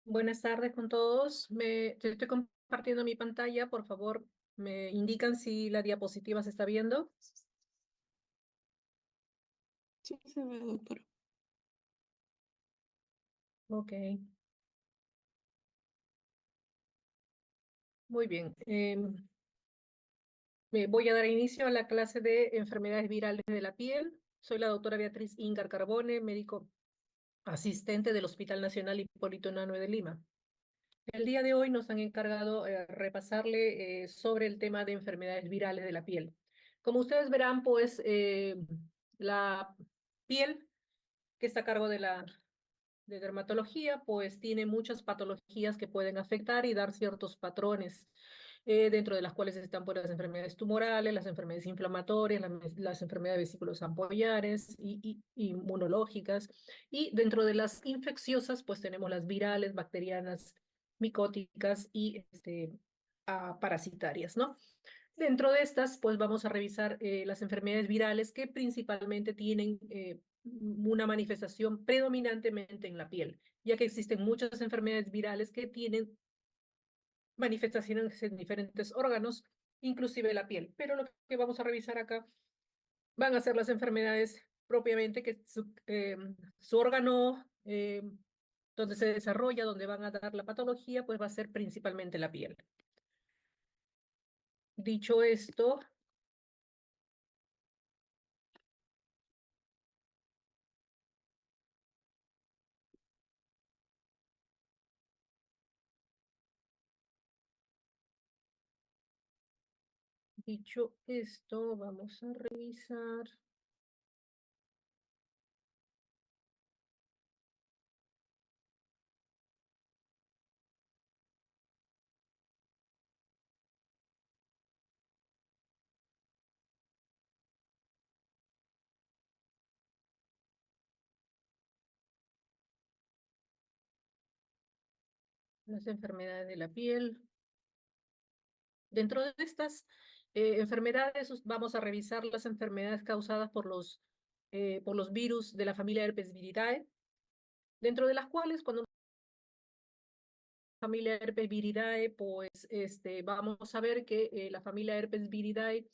Buenas tardes con todos. Yo estoy compartiendo mi pantalla. Por favor, me indican si la diapositiva se está viendo. Sí, se ve, doctor. Ok, muy bien. Me voy a dar inicio a la clase de enfermedades virales de la piel. Soy la doctora Beatriz Ingar Carbone, médico asistente del Hospital Nacional Hipólito Unanue de Lima. El día de hoy nos han encargado repasarle sobre el tema de enfermedades virales de la piel. Como ustedes verán, pues la piel que está a cargo de dermatología, pues tiene muchas patologías que pueden afectar y dar ciertos patrones, dentro de las cuales están pues, las enfermedades tumorales, las enfermedades inflamatorias, las enfermedades vesículos ampollares y inmunológicas. Y dentro de las infecciosas, pues tenemos las virales, bacterianas, micóticas y parasitarias, ¿no? Dentro de estas, pues vamos a revisar las enfermedades virales que principalmente tienen una manifestación predominantemente en la piel, ya que existen muchas enfermedades virales que tienen manifestaciones en diferentes órganos, inclusive la piel. Pero lo que vamos a revisar acá van a ser las enfermedades propiamente que su órgano donde se desarrolla, donde van a dar la patología, pues va a ser principalmente la piel. Dicho esto, vamos a revisar las enfermedades de la piel. Dentro de estas enfermedades vamos a revisar las enfermedades causadas por los virus de la familia Herpes viridae, dentro de las cuales cuando familia Herpes viridae, pues vamos a ver que la familia Herpes viridae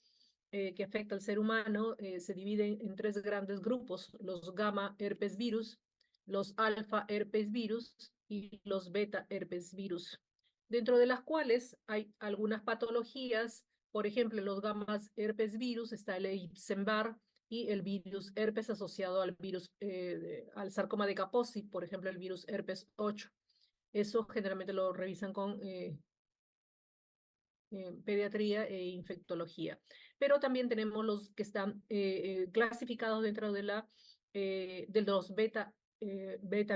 que afecta al ser humano se divide en tres grandes grupos: los gamma herpes virus, los alfa herpes virus y los beta herpes virus, dentro de las cuales hay algunas patologías. Por ejemplo, en los gamma herpes virus está el Epstein-Barr y el virus herpes asociado al virus, al sarcoma de Kaposi, por ejemplo, el virus herpes 8. Eso generalmente lo revisan con pediatría e infectología. Pero también tenemos los que están clasificados dentro de los beta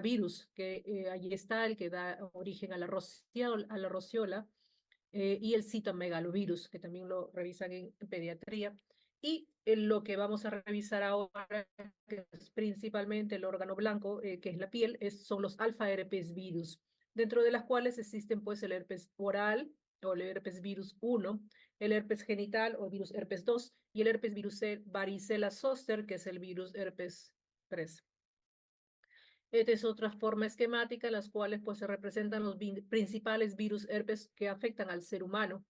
virus, que allí está el que da origen a la rociola y el citomegalovirus, que también lo revisan en pediatría. Y lo que vamos a revisar ahora, que es principalmente el órgano blanco, que es la piel, son los alfa herpes virus, dentro de las cuales existen pues el herpes oral o el herpes virus 1, el herpes genital o virus herpes 2 y el herpes virus varicela zoster, que es el virus herpes 3. Esta es otra forma esquemática en las cuales pues se representan los principales virus herpes que afectan al ser humano,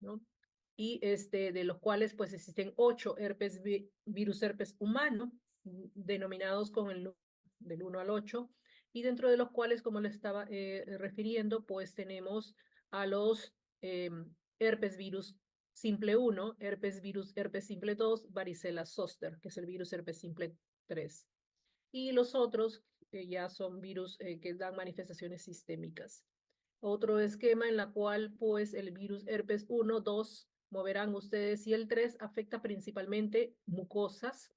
¿no? Y de los cuales pues existen 8 virus herpes humano, denominados con del 1 al 8, y dentro de los cuales, como le estaba refiriendo, pues tenemos a los herpes virus simple 1, herpes simple 2, varicela zoster, que es el virus herpes simple 3. Y los otros ya son virus que dan manifestaciones sistémicas. Otro esquema en la cual pues el virus herpes 1, 2, moverán ustedes, y el 3 afecta principalmente mucosas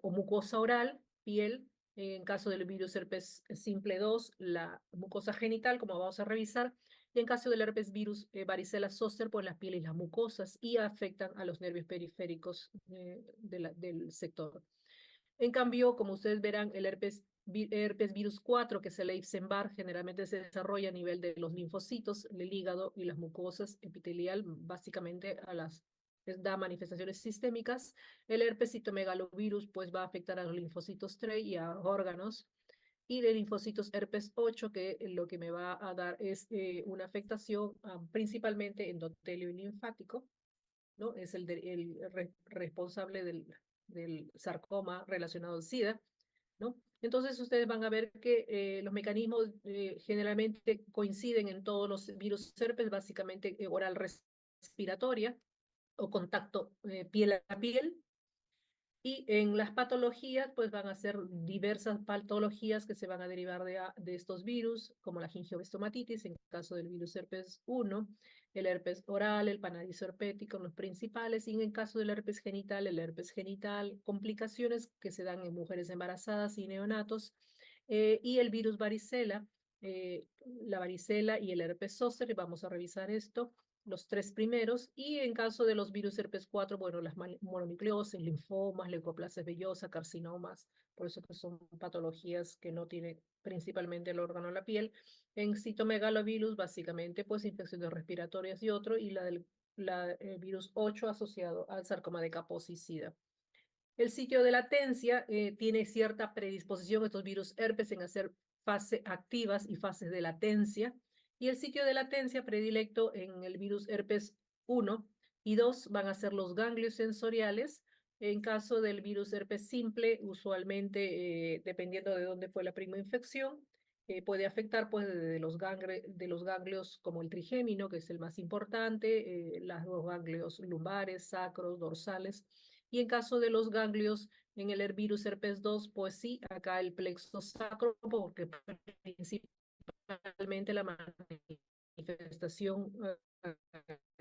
o mucosa oral, piel. En caso del virus herpes simple 2, la mucosa genital, como vamos a revisar, y en caso del herpes virus varicela zoster, pues la piel y las mucosas, y afectan a los nervios periféricos del sector. En cambio, como ustedes verán, el herpes virus 4, que es el Epstein-Barr, generalmente se desarrolla a nivel de los linfocitos, el hígado y las mucosas epitelial, básicamente da manifestaciones sistémicas. El herpes citomegalovirus pues va a afectar a los linfocitos T y a órganos. y de linfocitos herpes 8, que lo que me va a dar es una afectación principalmente endotelio y linfático, ¿no? Es el responsable del sarcoma relacionado al SIDA, ¿no? Entonces ustedes van a ver que los mecanismos generalmente coinciden en todos los virus herpes, básicamente oral respiratoria o contacto piel a piel. Y en las patologías, pues van a ser diversas patologías que se van a derivar de estos virus, como la gingiovastomatitis, en caso del virus herpes 1, el herpes oral, el panadizo herpético, los principales, y en el caso del herpes genital, el herpes genital, complicaciones que se dan en mujeres embarazadas y neonatos, y el virus varicela, la varicela y el herpes zóster, y vamos a revisar esto los tres primeros, y en caso de los virus herpes 4, bueno, las mononucleosis, linfomas, leucoplasia vellosa, carcinomas, por eso que son patologías que no tiene principalmente el órgano de la piel. En citomegalovirus, básicamente, pues infecciones respiratorias y otro, y el virus 8 asociado al sarcoma de Kaposi y SIDA. El sitio de latencia tiene cierta predisposición, estos virus herpes, en hacer fases activas y fases de latencia. Y el sitio de latencia predilecto en el virus herpes 1 y 2 van a ser los ganglios sensoriales. En caso del virus herpes simple, usualmente, dependiendo de dónde fue la primera infección, puede afectar pues de los ganglios como el trigémino, que es el más importante, los ganglios lumbares, sacros, dorsales. Y en caso de los ganglios en el virus herpes 2, pues sí, acá el plexo sacro, porque principalmente la manifestación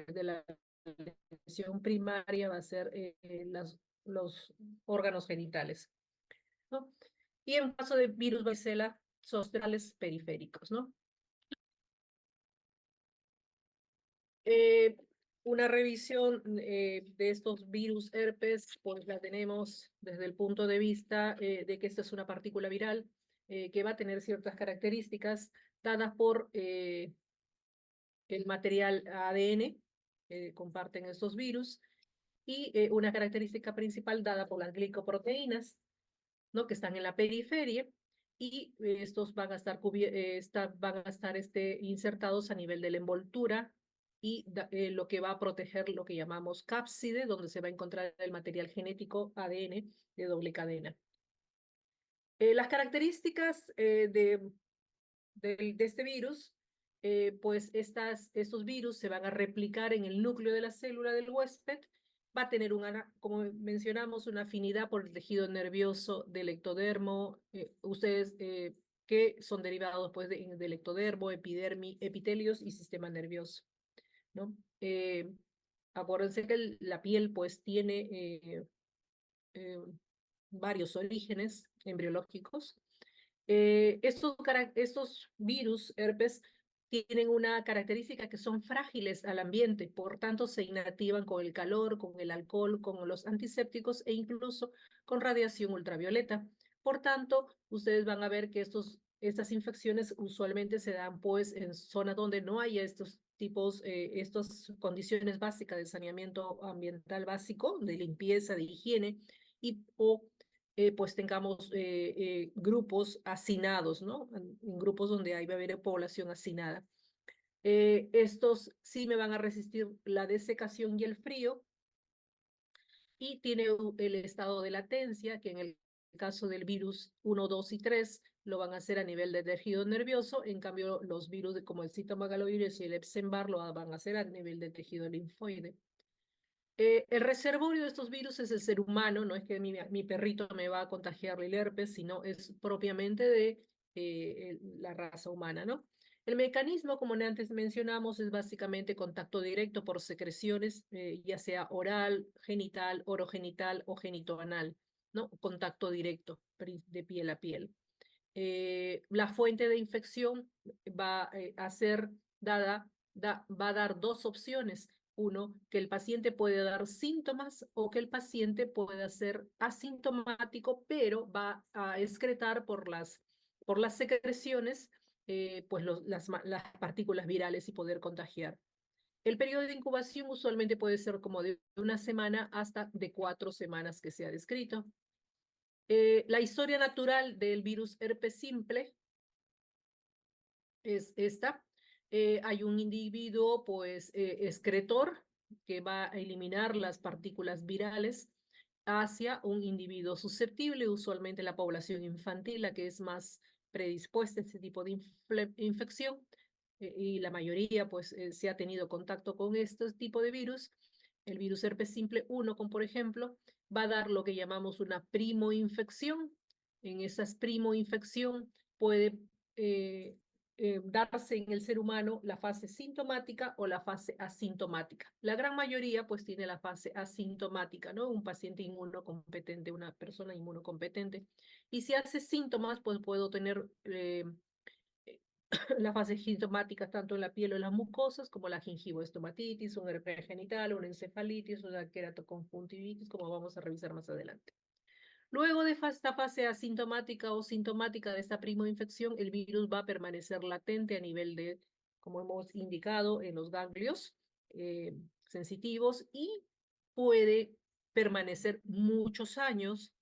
de la lesión primaria va a ser los órganos genitales, ¿no? Y en caso de virus varicela, zosterales periféricos, ¿no? Una revisión de estos virus herpes, pues la tenemos desde el punto de vista de que esta es una partícula viral que va a tener ciertas características dadas por el material ADN que comparten estos virus, y una característica principal dada por las glicoproteínas, ¿no? Que están en la periferia, y estos van a estar, insertados a nivel de la envoltura, y lo que va a proteger lo que llamamos cápside, donde se va a encontrar el material genético ADN de doble cadena. Las características de este virus, pues estos virus se van a replicar en el núcleo de la célula del huésped, va a tener, como mencionamos, una afinidad por el tejido nervioso del ectodermo, ustedes que son derivados pues del ectodermo, epitelios y sistema nervioso, ¿no? Acuérdense que la piel pues tiene eh, varios orígenes embriológicos. Estos virus herpes tienen una característica, que son frágiles al ambiente, por tanto se inactivan con el calor, con el alcohol, con los antisépticos e incluso con radiación ultravioleta. Por tanto, ustedes van a ver que estas infecciones usualmente se dan pues en zonas donde no haya estas condiciones básicas de saneamiento ambiental básico, de limpieza, de higiene, o pues tengamos grupos hacinados, ¿no? En grupos donde va a haber población hacinada. Estos sí me van a resistir la desecación y el frío, y tiene el estado de latencia, que en el caso del virus 1, 2 y 3 lo van a hacer a nivel de tejido nervioso, en cambio los virus como el citomegalovirus y el Epstein-Barr lo van a hacer a nivel de tejido linfoide. El reservorio de estos virus es el ser humano, no es que mi perrito me va a contagiar el herpes, sino es propiamente de la raza humana, ¿no? El mecanismo, como antes mencionamos, es básicamente contacto directo por secreciones, ya sea oral, genital, orogenital o genitoanal, ¿no? Contacto directo de piel a piel. La fuente de infección va a ser va a dar dos opciones. Uno, que el paciente puede dar síntomas, o que el paciente pueda ser asintomático, pero va a excretar por las secreciones pues las partículas virales y poder contagiar. El periodo de incubación usualmente puede ser como de una semana hasta de 4 semanas que se ha descrito. La historia natural del virus herpes simple es esta. Hay un individuo, pues, excretor que va a eliminar las partículas virales hacia un individuo susceptible, usualmente la población infantil, la que es más predispuesta a este tipo de infección, y la mayoría, pues, se ha tenido contacto con este tipo de virus. El virus herpes simple 1, como por ejemplo, va a dar lo que llamamos una primoinfección. En esas primoinfección puede darse en el ser humano la fase sintomática o la fase asintomática. La gran mayoría pues tiene la fase asintomática, ¿no? Un paciente inmunocompetente, una persona inmunocompetente. Y si hace síntomas, pues puedo tener la fase sintomática tanto en la piel o en las mucosas, como la gingivoestomatitis, un herpes genital, una encefalitis, una queratoconjuntivitis, como vamos a revisar más adelante. Luego de esta fase asintomática o sintomática de esta primoinfección, el virus va a permanecer latente a nivel de, como hemos indicado, en los ganglios sensitivos y puede permanecer muchos años,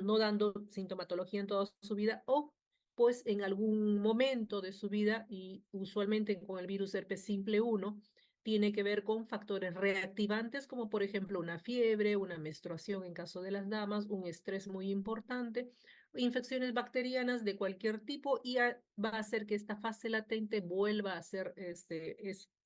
no dando sintomatología en toda su vida o pues en algún momento de su vida y usualmente con el virus herpes simple 1 tiene que ver con factores reactivantes como por ejemplo una fiebre, una menstruación en caso de las damas, un estrés muy importante, infecciones bacterianas de cualquier tipo y va a hacer que esta fase latente vuelva a hacer,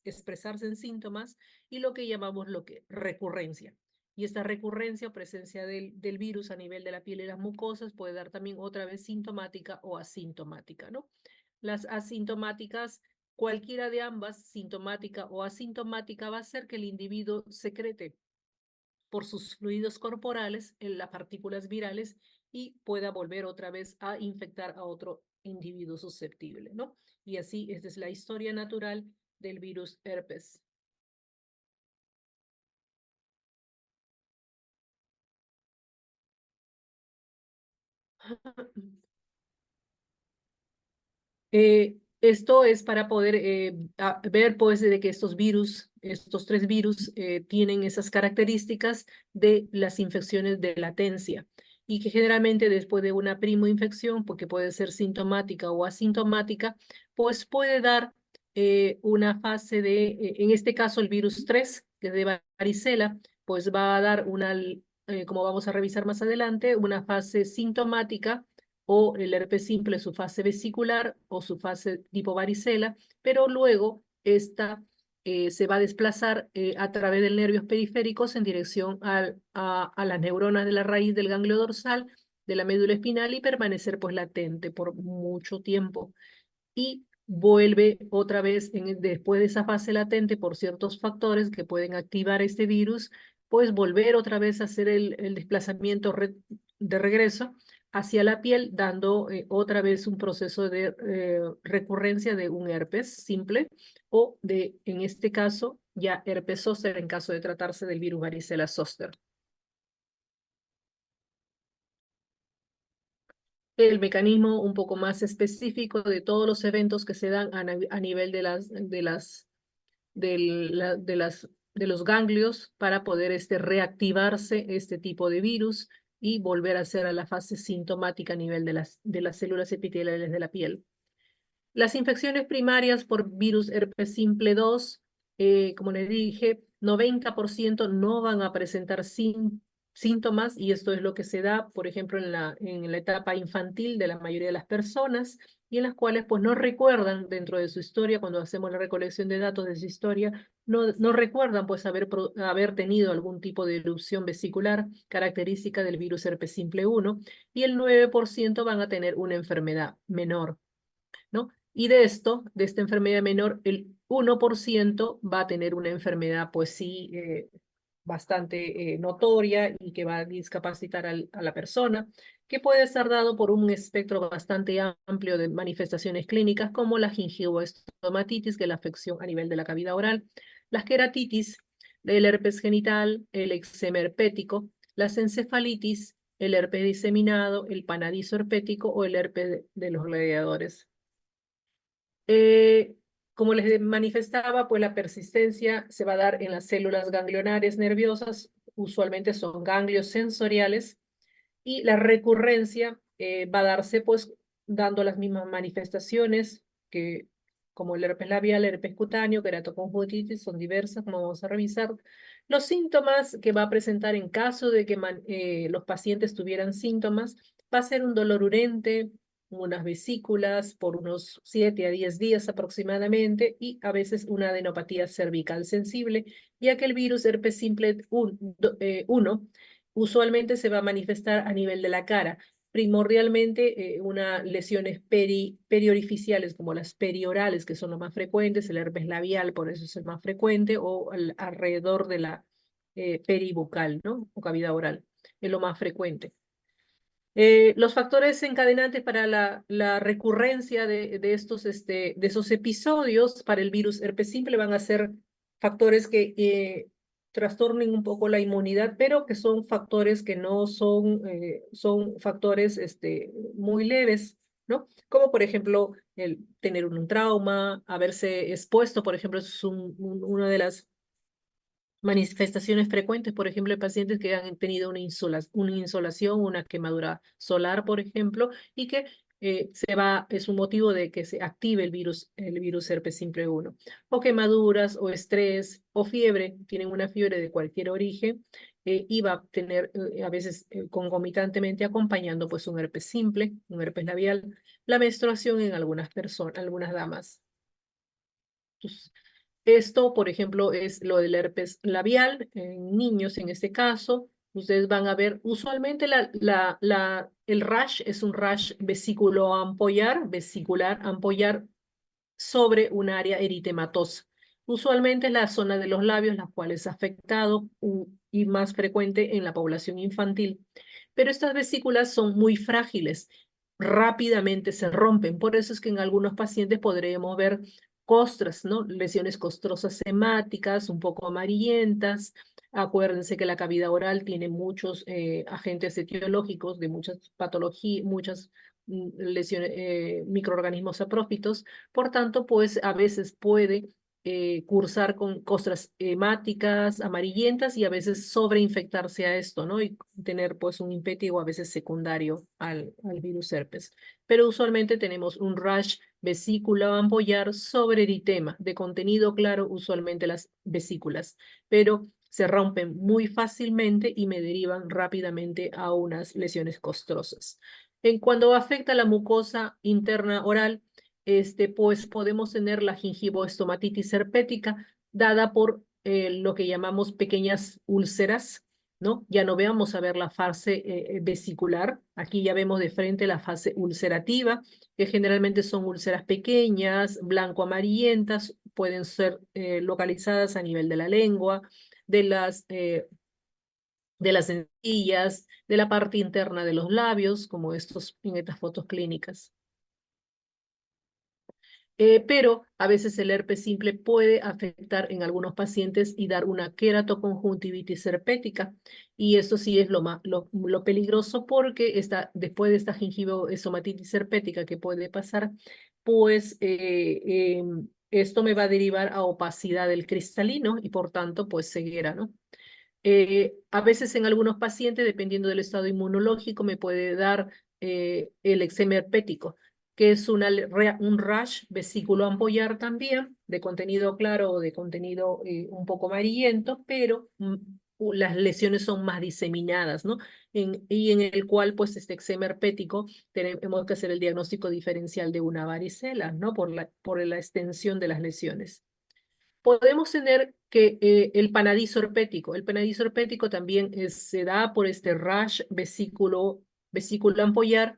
expresarse en síntomas y lo que llamamos recurrencia. Y esta recurrencia o presencia del virus a nivel de la piel y las mucosas puede dar también otra vez sintomática o asintomática, ¿no? Las asintomáticas, cualquiera de ambas, sintomática o asintomática, va a hacer que el individuo secrete por sus fluidos corporales en las partículas virales y pueda volver otra vez a infectar a otro individuo susceptible, ¿no? Y así, esta es la historia natural del virus herpes. Esto es para poder ver, pues, de que estos tres virus, tienen esas características de las infecciones de latencia y que generalmente después de una primoinfección, porque puede ser sintomática o asintomática, pues puede dar una fase en este caso el virus 3, que es de varicela, pues va a dar como vamos a revisar más adelante, una fase sintomática o el herpes simple su fase vesicular o su fase tipo varicela, pero luego esta se va a desplazar a través de nervios periféricos en dirección a las neuronas de la raíz del ganglio dorsal de la médula espinal y permanecer pues latente por mucho tiempo. Y vuelve otra vez después de esa fase latente por ciertos factores que pueden activar este virus, pues volver otra vez a hacer el desplazamiento de regreso hacia la piel, dando otra vez un proceso de recurrencia de un herpes simple o en este caso, ya herpes zóster en caso de tratarse del virus varicela zoster. El mecanismo un poco más específico de todos los eventos que se dan a nivel de los ganglios para poder reactivarse este tipo de virus y volver a hacer a la fase sintomática a nivel de las células epiteliales de la piel. Las infecciones primarias por virus herpes simple 2, como les dije, 90% no van a presentar síntomas y esto es lo que se da, por ejemplo, en la etapa infantil de la mayoría de las personas y en las cuales pues no recuerdan dentro de su historia, cuando hacemos la recolección de datos de su historia, no recuerdan pues haber tenido algún tipo de erupción vesicular característica del virus herpes simple 1 y el 9% van a tener una enfermedad menor, ¿no? Y de esta enfermedad menor, el 1% va a tener una enfermedad, pues sí, bastante notoria y que va a discapacitar a la persona, que puede estar dado por un espectro bastante amplio de manifestaciones clínicas, como la gingivoestomatitis, que es la afección a nivel de la cavidad oral, las queratitis, el herpes genital, el eczema herpético, las encefalitis, el herpes diseminado, el panadizo herpético o el herpes de los gladiadores. Eh, Como les manifestaba, pues la persistencia se va a dar en las células ganglionares nerviosas, usualmente son ganglios sensoriales, y la recurrencia va a darse pues dando las mismas manifestaciones que como el herpes labial, el herpes cutáneo, queratoconjuntivitis, son diversas, como vamos a revisar. Los síntomas que va a presentar en caso de que los pacientes tuvieran síntomas, va a ser un dolor urente, unas vesículas por unos 7 a 10 días aproximadamente y a veces una adenopatía cervical sensible, ya que el virus herpes simple 1 usualmente se va a manifestar a nivel de la cara, primordialmente unas lesiones periorificiales como las periorales, que son las más frecuentes, el herpes labial, por eso es el más frecuente, o alrededor de la peribucal, ¿no? O cavidad oral, es lo más frecuente. Los factores encadenantes para la recurrencia de esos episodios para el virus herpes simple van a ser factores que trastornen un poco la inmunidad, pero que son factores que no son factores muy leves, ¿no? Como por ejemplo el tener un trauma, haberse expuesto, por ejemplo, eso es una de las manifestaciones frecuentes, por ejemplo, de pacientes que han tenido una insolación, una quemadura solar, por ejemplo, y que es un motivo de que se active el virus herpes simple 1. O quemaduras, o estrés, o fiebre, tienen una fiebre de cualquier origen, y va a tener a veces concomitantemente acompañando pues un herpes simple, un herpes labial, la menstruación en algunas personas, algunas damas. Entonces, esto, por ejemplo, es lo del herpes labial en niños en este caso. Ustedes van a ver, usualmente el rash es un rash vesicular ampollar sobre un área eritematosa. Usualmente es la zona de los labios, la cual es afectado y más frecuente en la población infantil. Pero estas vesículas son muy frágiles, rápidamente se rompen. Por eso es que en algunos pacientes podremos ver costras, ¿no? Lesiones costrosas hemáticas, un poco amarillentas. Acuérdense que la cavidad oral tiene muchos agentes etiológicos de muchas patologías, muchas lesiones, microorganismos saprófitos. Por tanto, pues a veces puede cursar con costras hemáticas, amarillentas y a veces sobreinfectarse a esto, ¿no? Y tener pues un impétigo a veces secundario al virus herpes. Pero usualmente tenemos un rash vesícula ampollar sobre eritema, de contenido claro, usualmente las vesículas, pero se rompen muy fácilmente y me derivan rápidamente a unas lesiones costrosas. En cuando afecta la mucosa interna oral, pues podemos tener la gingivoestomatitis herpética dada por lo que llamamos pequeñas úlceras, ¿no? Ya no vamos a ver la fase vesicular, aquí ya vemos de frente la fase ulcerativa, que generalmente son úlceras pequeñas, blanco-amarillentas, pueden ser localizadas a nivel de la lengua, de las encías, de la parte interna de los labios, como en estas fotos clínicas. Pero a veces el herpes simple puede afectar en algunos pacientes y dar una queratoconjuntivitis herpética. Y esto sí es lo peligroso porque después de esta gingivoestomatitis herpética que puede pasar, pues esto me va a derivar a opacidad del cristalino y por tanto pues ceguera, ¿no? A veces en algunos pacientes, dependiendo del estado inmunológico, me puede dar el eczema herpético, que es un rash vesículo ampollar también, de contenido claro o de contenido un poco amarillento, pero las lesiones son más diseminadas, ¿no? Y en el cual, pues, este eczema herpético, tenemos que hacer el diagnóstico diferencial de una varicela, ¿no? Por la extensión de las lesiones. Podemos tener que el panadizo herpético. El panadizo herpético también se da por este rash vesículo ampollar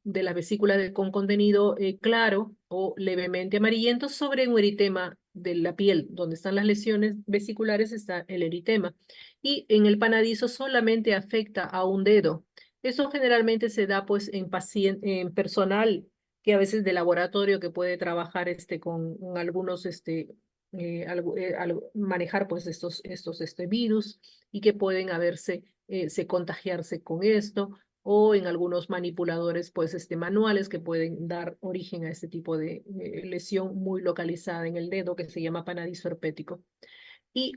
de la vesícula con contenido claro o levemente amarillento sobre un eritema de la piel. Donde están las lesiones vesiculares está el eritema. Y en el panadizo solamente afecta a un dedo. Eso generalmente se da pues en personal que a veces de laboratorio que puede trabajar con algunos manejar pues estos virus y que pueden contagiarse con esto o en algunos manipuladores pues manuales que pueden dar origen a este tipo de lesión muy localizada en el dedo que se llama panadizo herpético.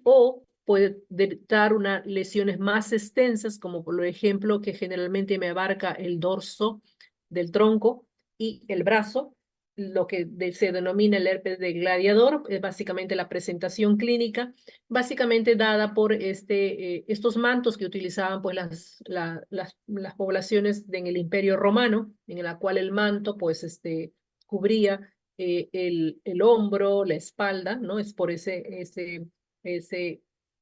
O puede dar unas lesiones más extensas, como por ejemplo que generalmente me abarca el dorso del tronco y el brazo, lo que se denomina el herpes de gladiador, es básicamente la presentación clínica, básicamente dada por estos mantos que utilizaban pues las poblaciones en el Imperio Romano, en la cual el manto pues cubría el hombro, la espalda, ¿no? Es por ese,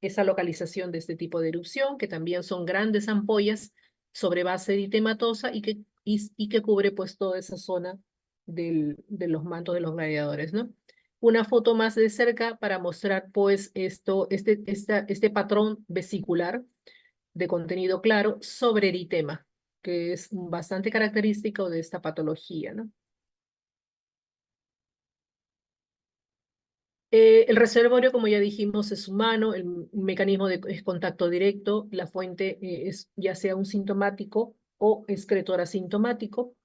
esa localización de este tipo de erupción, que también son grandes ampollas sobre base eritematosa y que cubre pues toda esa zona de los mantos de los gladiadores, ¿no? Una foto más de cerca para mostrar pues este patrón vesicular de contenido claro sobre eritema, que es bastante característico de esta patología, ¿no? El reservorio, como ya dijimos, es humano, el mecanismo es contacto directo, la fuente es ya sea un sintomático o excretor asintomático.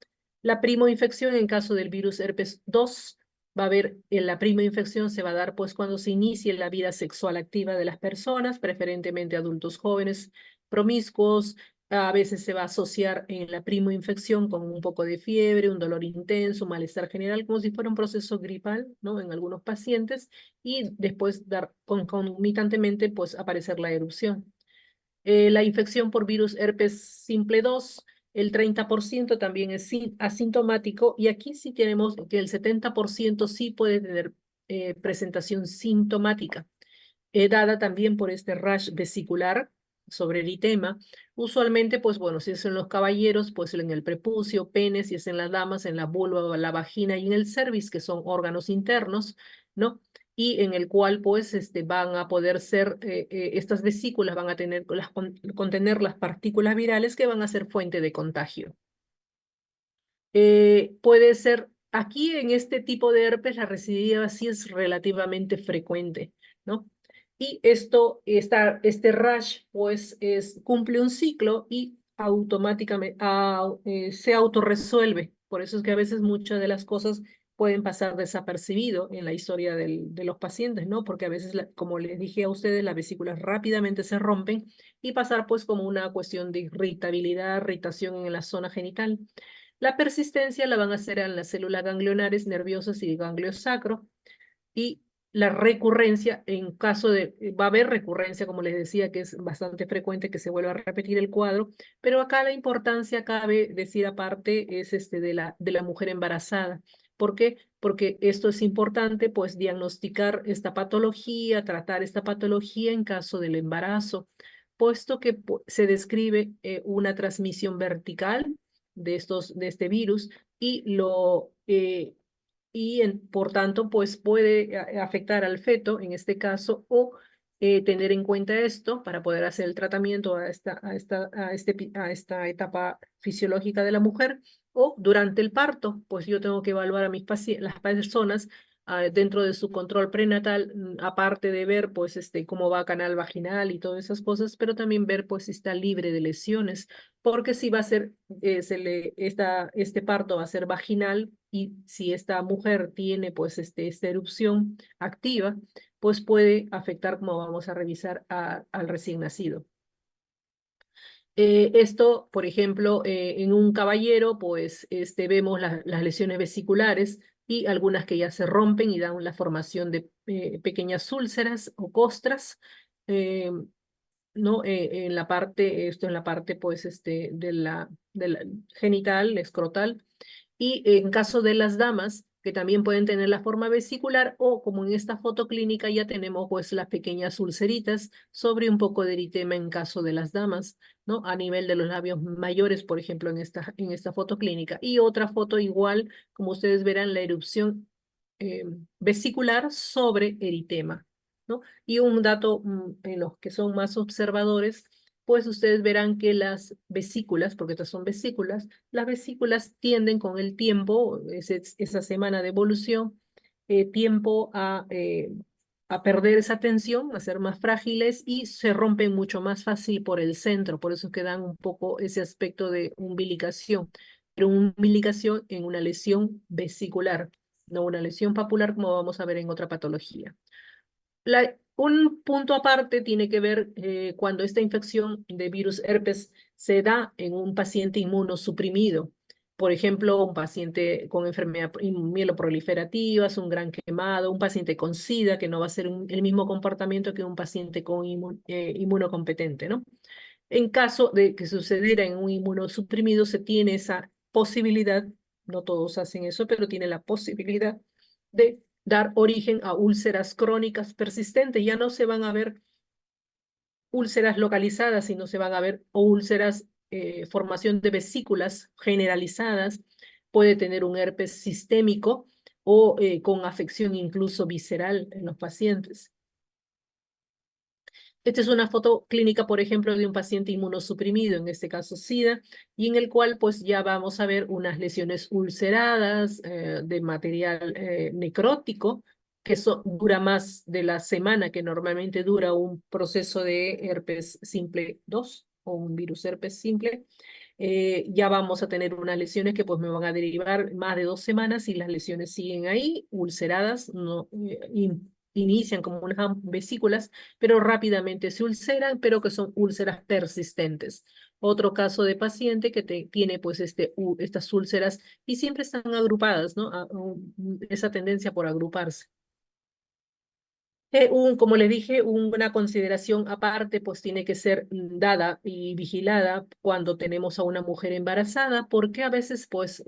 La primoinfección en caso del virus herpes 2 va a haber, la primoinfección se va a dar pues cuando se inicie la vida sexual activa de las personas, preferentemente adultos jóvenes, promiscuos. A veces se va a asociar en la primoinfección con un poco de fiebre, un dolor intenso, malestar general, como si fuera un proceso gripal, ¿no? En algunos pacientes y después concomitantemente pues aparecer la erupción. La infección por virus herpes simple 2, el 30% también es asintomático y aquí sí tenemos que el 70% sí puede tener presentación sintomática, dada también por este rash vesicular sobre eritema. Usualmente, pues bueno, si es en los caballeros, pues en el prepucio, pene, si es en las damas, en la vulva, la vagina y en el cervix, que son órganos internos, ¿no? Y en el cual, pues, van a poder ser, estas vesículas van a tener, contener las partículas virales que van a ser fuente de contagio. Puede ser, aquí en este tipo de herpes, la recidiva sí es relativamente frecuente, ¿no? Y este rash, pues, cumple un ciclo y automáticamente se autorresuelve. Por eso es que a veces muchas de las cosas pueden pasar desapercibido en la historia de los pacientes, ¿no? Porque a veces, como les dije a ustedes, las vesículas rápidamente se rompen y pasar pues como una cuestión de irritabilidad, irritación en la zona genital. La persistencia la van a hacer en las células ganglionares nerviosas y ganglio sacro y la recurrencia en caso de, va a haber recurrencia, como les decía, que es bastante frecuente que se vuelva a repetir el cuadro, pero acá la importancia, cabe decir aparte, es de la mujer embarazada. ¿Por qué? Porque esto es importante, pues diagnosticar esta patología, tratar esta patología en caso del embarazo, puesto que se describe una transmisión vertical de este virus y por tanto, pues puede afectar al feto en este caso o tener en cuenta esto para poder hacer el tratamiento a esta etapa fisiológica de la mujer o durante el parto, pues yo tengo que evaluar a las personas dentro de su control prenatal, aparte de ver pues cómo va canal vaginal y todas esas cosas, pero también ver pues si está libre de lesiones, porque si va a ser, este parto va a ser vaginal y si esta mujer tiene pues esta erupción activa, pues puede afectar, como vamos a revisar, al recién nacido. Esto, por ejemplo, en un caballero, pues vemos las lesiones vesiculares y algunas que ya se rompen y dan la formación de pequeñas úlceras o costras, ¿no? Esto en la parte, pues, de la genital, escrotal, y en caso de las damas, que también pueden tener la forma vesicular o como en esta foto clínica ya tenemos pues las pequeñas ulceritas sobre un poco de eritema en caso de las damas, ¿no? A nivel de los labios mayores, por ejemplo, en esta foto clínica. Y otra foto igual, como ustedes verán, la erupción vesicular sobre eritema, ¿no? Y un dato en los que son más observadores, pues ustedes verán que las vesículas, porque estas son vesículas, las vesículas tienden con el tiempo, esa semana de evolución, tiempo a perder esa tensión, a ser más frágiles y se rompen mucho más fácil por el centro, por eso es que dan un poco ese aspecto de umbilicación, pero umbilicación en una lesión vesicular, no una lesión papular como vamos a ver en otra patología. Un punto aparte tiene que ver cuando esta infección de virus herpes se da en un paciente inmunosuprimido. Por ejemplo, un paciente con enfermedad mieloproliferativa, un gran quemado, un paciente con SIDA, que no va a ser el mismo comportamiento que un paciente con inmunocompetente, ¿no? En caso de que sucediera en un inmunosuprimido, se tiene esa posibilidad, no todos hacen eso, pero tiene la posibilidad de dar origen a úlceras crónicas persistentes. Ya no se van a ver úlceras localizadas, sino se van a ver úlceras, formación de vesículas generalizadas, puede tener un herpes sistémico o con afección incluso visceral en los pacientes. Esta es una foto clínica, por ejemplo, de un paciente inmunosuprimido, en este caso SIDA, y en el cual pues ya vamos a ver unas lesiones ulceradas de material necrótico, que eso dura más de la semana que normalmente dura un proceso de herpes simple 2 o un virus herpes simple. Ya vamos a tener unas lesiones que pues me van a derivar más de 2 semanas y las lesiones siguen ahí, ulceradas, no, inician como unas vesículas, pero rápidamente se ulceran, pero que son úlceras persistentes. Otro caso de paciente que tiene pues estas úlceras y siempre están agrupadas, ¿no? Esa tendencia por agruparse. Como les dije, una consideración aparte, pues tiene que ser dada y vigilada cuando tenemos a una mujer embarazada, porque a veces, pues,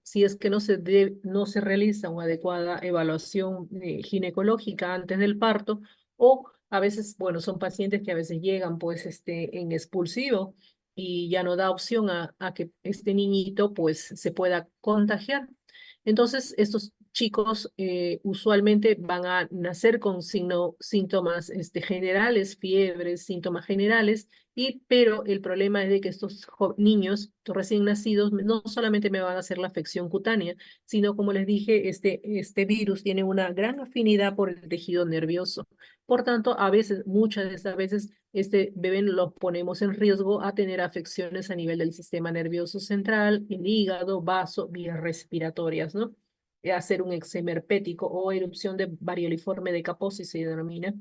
si es que no se realiza una adecuada evaluación ginecológica antes del parto, o a veces, bueno, son pacientes que a veces llegan, pues, en expulsivo y ya no da opción a que este niñito, pues, se pueda contagiar. Entonces, estos chicos usualmente van a nacer con síntomas generales, fiebres, síntomas generales, pero el problema es de que estos niños estos recién nacidos no solamente me van a hacer la afección cutánea, sino como les dije, este virus tiene una gran afinidad por el tejido nervioso. Por tanto, a veces, muchas de estas veces, este bebé lo ponemos en riesgo a tener afecciones a nivel del sistema nervioso central, el hígado, vaso, vías respiratorias, ¿no? Hacer un eczema herpético o erupción de varioliforme de Kaposi se denomina,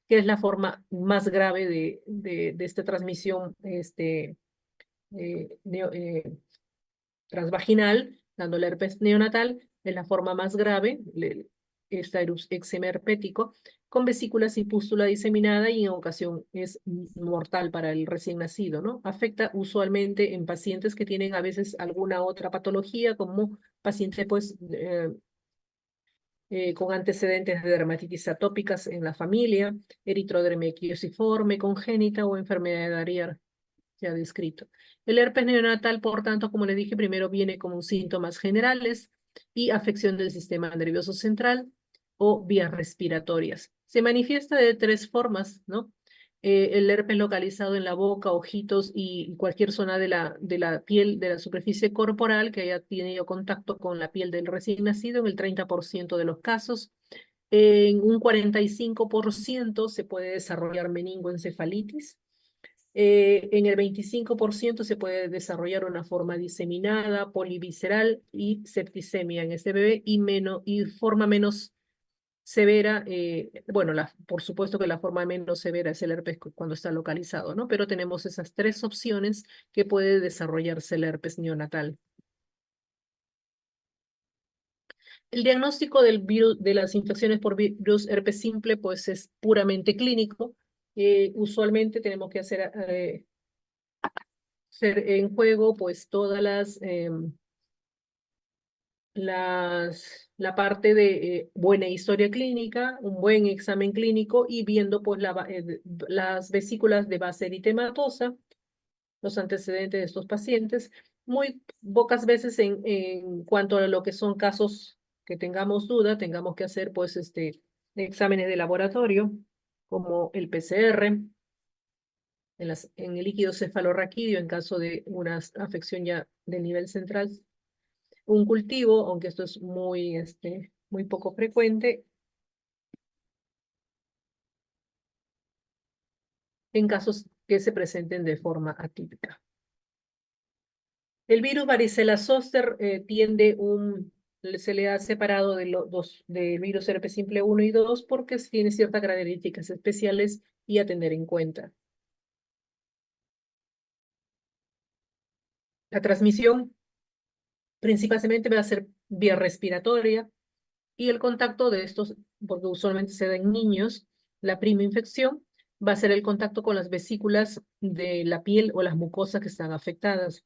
que es la forma más grave de esta transmisión neo- eh, transvaginal, dando el herpes neonatal, es la forma más grave, esta eczema herpético, con vesículas y pústula diseminada y en ocasión es mortal para el recién nacido, ¿no? Afecta usualmente en pacientes que tienen a veces alguna otra patología, como pacientes pues con antecedentes de dermatitis atópicas en la familia, eritrodermia quiosiforme congénita o enfermedad de Darier, ya descrito. El herpes neonatal, por tanto, como le dije, primero viene como síntomas generales y afección del sistema nervioso central o vías respiratorias. Se manifiesta de 3 formas, ¿no? El herpes localizado en la boca, ojitos y cualquier zona de la piel, de la superficie corporal que haya tenido contacto con la piel del recién nacido en el 30% de los casos. En un 45% se puede desarrollar meningoencefalitis. En el 25% se puede desarrollar una forma diseminada, polivisceral y septicemia en este bebé y forma menos severa, bueno, por supuesto que la forma menos severa es el herpes cuando está localizado, ¿no? Pero tenemos esas 3 opciones que puede desarrollarse el herpes neonatal. El diagnóstico del virus, de las infecciones por virus herpes simple, pues es puramente clínico. Usualmente tenemos que hacer en juego, pues todas la parte de buena historia clínica, un buen examen clínico y viendo pues las vesículas de base eritematosa, los antecedentes de estos pacientes. Muy pocas veces en cuanto a lo que son casos que tengamos duda, tengamos que hacer pues exámenes de laboratorio, como el PCR, en el líquido cefalorraquídeo en caso de una afección ya de nivel central, un cultivo, aunque esto es muy poco frecuente, en casos que se presenten de forma atípica. El virus varicela zoster tiende se le ha separado de del virus herpes simple 1 y 2 porque tiene ciertas características especiales y a tener en cuenta. La transmisión principalmente va a ser vía respiratoria y el contacto de estos, porque usualmente se da en niños, la prima infección va a ser el contacto con las vesículas de la piel o las mucosas que están afectadas.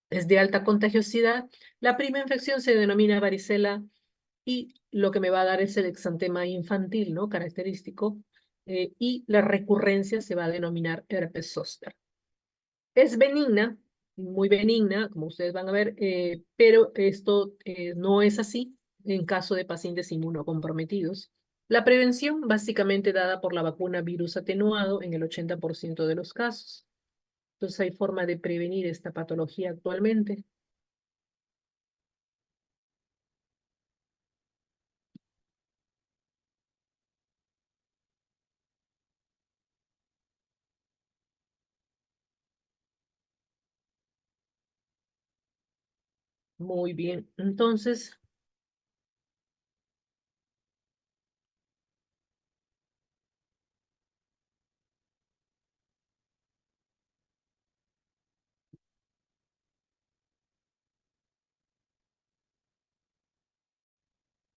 Es de alta contagiosidad. La prima infección se denomina varicela y lo que me va a dar es el exantema infantil, ¿no? Característico. Y la recurrencia se va a denominar herpes zóster. Es benigna, muy benigna, como ustedes van a ver, pero esto no es así en caso de pacientes inmunocomprometidos. La prevención básicamente dada por la vacuna virus atenuado en el 80% de los casos. Entonces hay forma de prevenir esta patología actualmente. Muy bien. Entonces,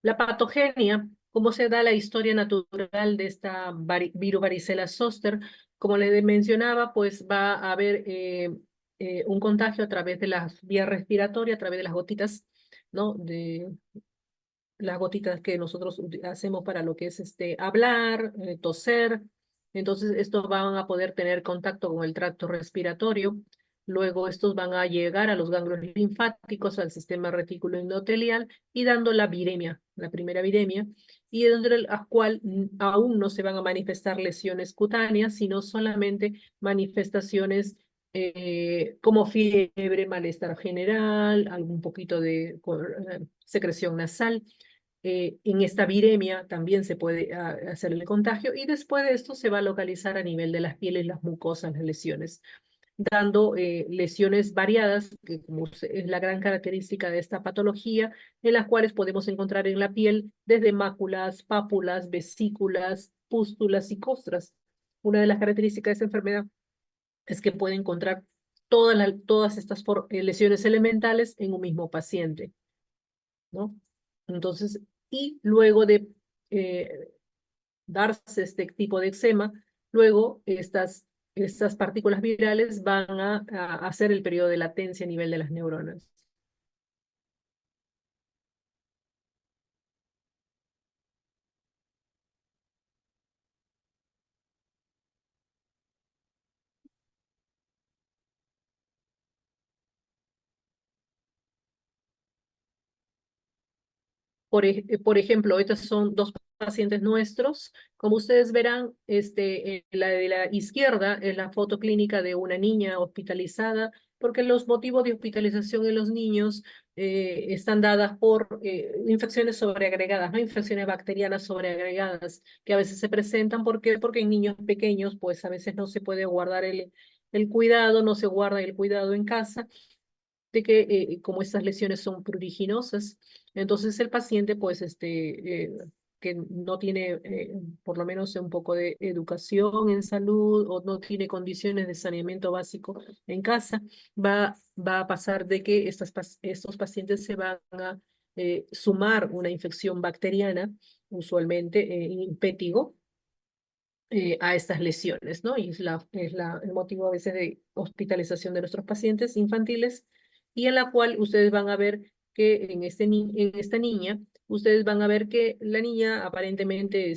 la patogenia, cómo se da la historia natural de esta virus varicela zoster, como les mencionaba, pues va a haber un contagio a través de las vías respiratorias, a través de las gotitas, ¿no? De las gotitas que nosotros hacemos para lo que es hablar, toser. Entonces, estos van a poder tener contacto con el tracto respiratorio. Luego, estos van a llegar a los ganglios linfáticos, al sistema retículo endotelial y dando la viremia, la primera viremia, y dentro de la cual aún no se van a manifestar lesiones cutáneas, sino solamente manifestaciones como fiebre, malestar general, algún poquito de secreción nasal. En esta viremia también se puede hacer el contagio y después de esto se va a localizar a nivel de las pieles, las mucosas, las lesiones, dando lesiones variadas, que como es la gran característica de esta patología, en las cuales podemos encontrar en la piel desde máculas, pápulas, vesículas, pústulas y costras. Una de las características de esta enfermedad es que puede encontrar todas estas lesiones elementales en un mismo paciente, ¿no? Entonces, y luego de eh, darse este tipo de eczema, luego estas partículas virales van a hacer el periodo de latencia a nivel de las neuronas. Por ejemplo, estos son dos pacientes nuestros. Como ustedes verán, la de la izquierda es la foto clínica de una niña hospitalizada, porque los motivos de hospitalización en los niños están dadas por infecciones sobreagregadas, ¿no? Infecciones bacterianas sobreagregadas, que a veces se presentan. ¿Por qué? Porque en niños pequeños, pues a veces no se puede guardar el cuidado, no se guarda el cuidado en casa de que como estas lesiones son pruriginosas, entonces el paciente pues que no tiene por lo menos un poco de educación en salud o no tiene condiciones de saneamiento básico en casa, va a pasar de que estos pacientes se van a sumar una infección bacteriana, usualmente en pétigo, a estas lesiones, ¿no? Y el motivo a veces de hospitalización de nuestros pacientes infantiles y en la cual ustedes van a ver que en esta niña, ustedes van a ver que la niña aparentemente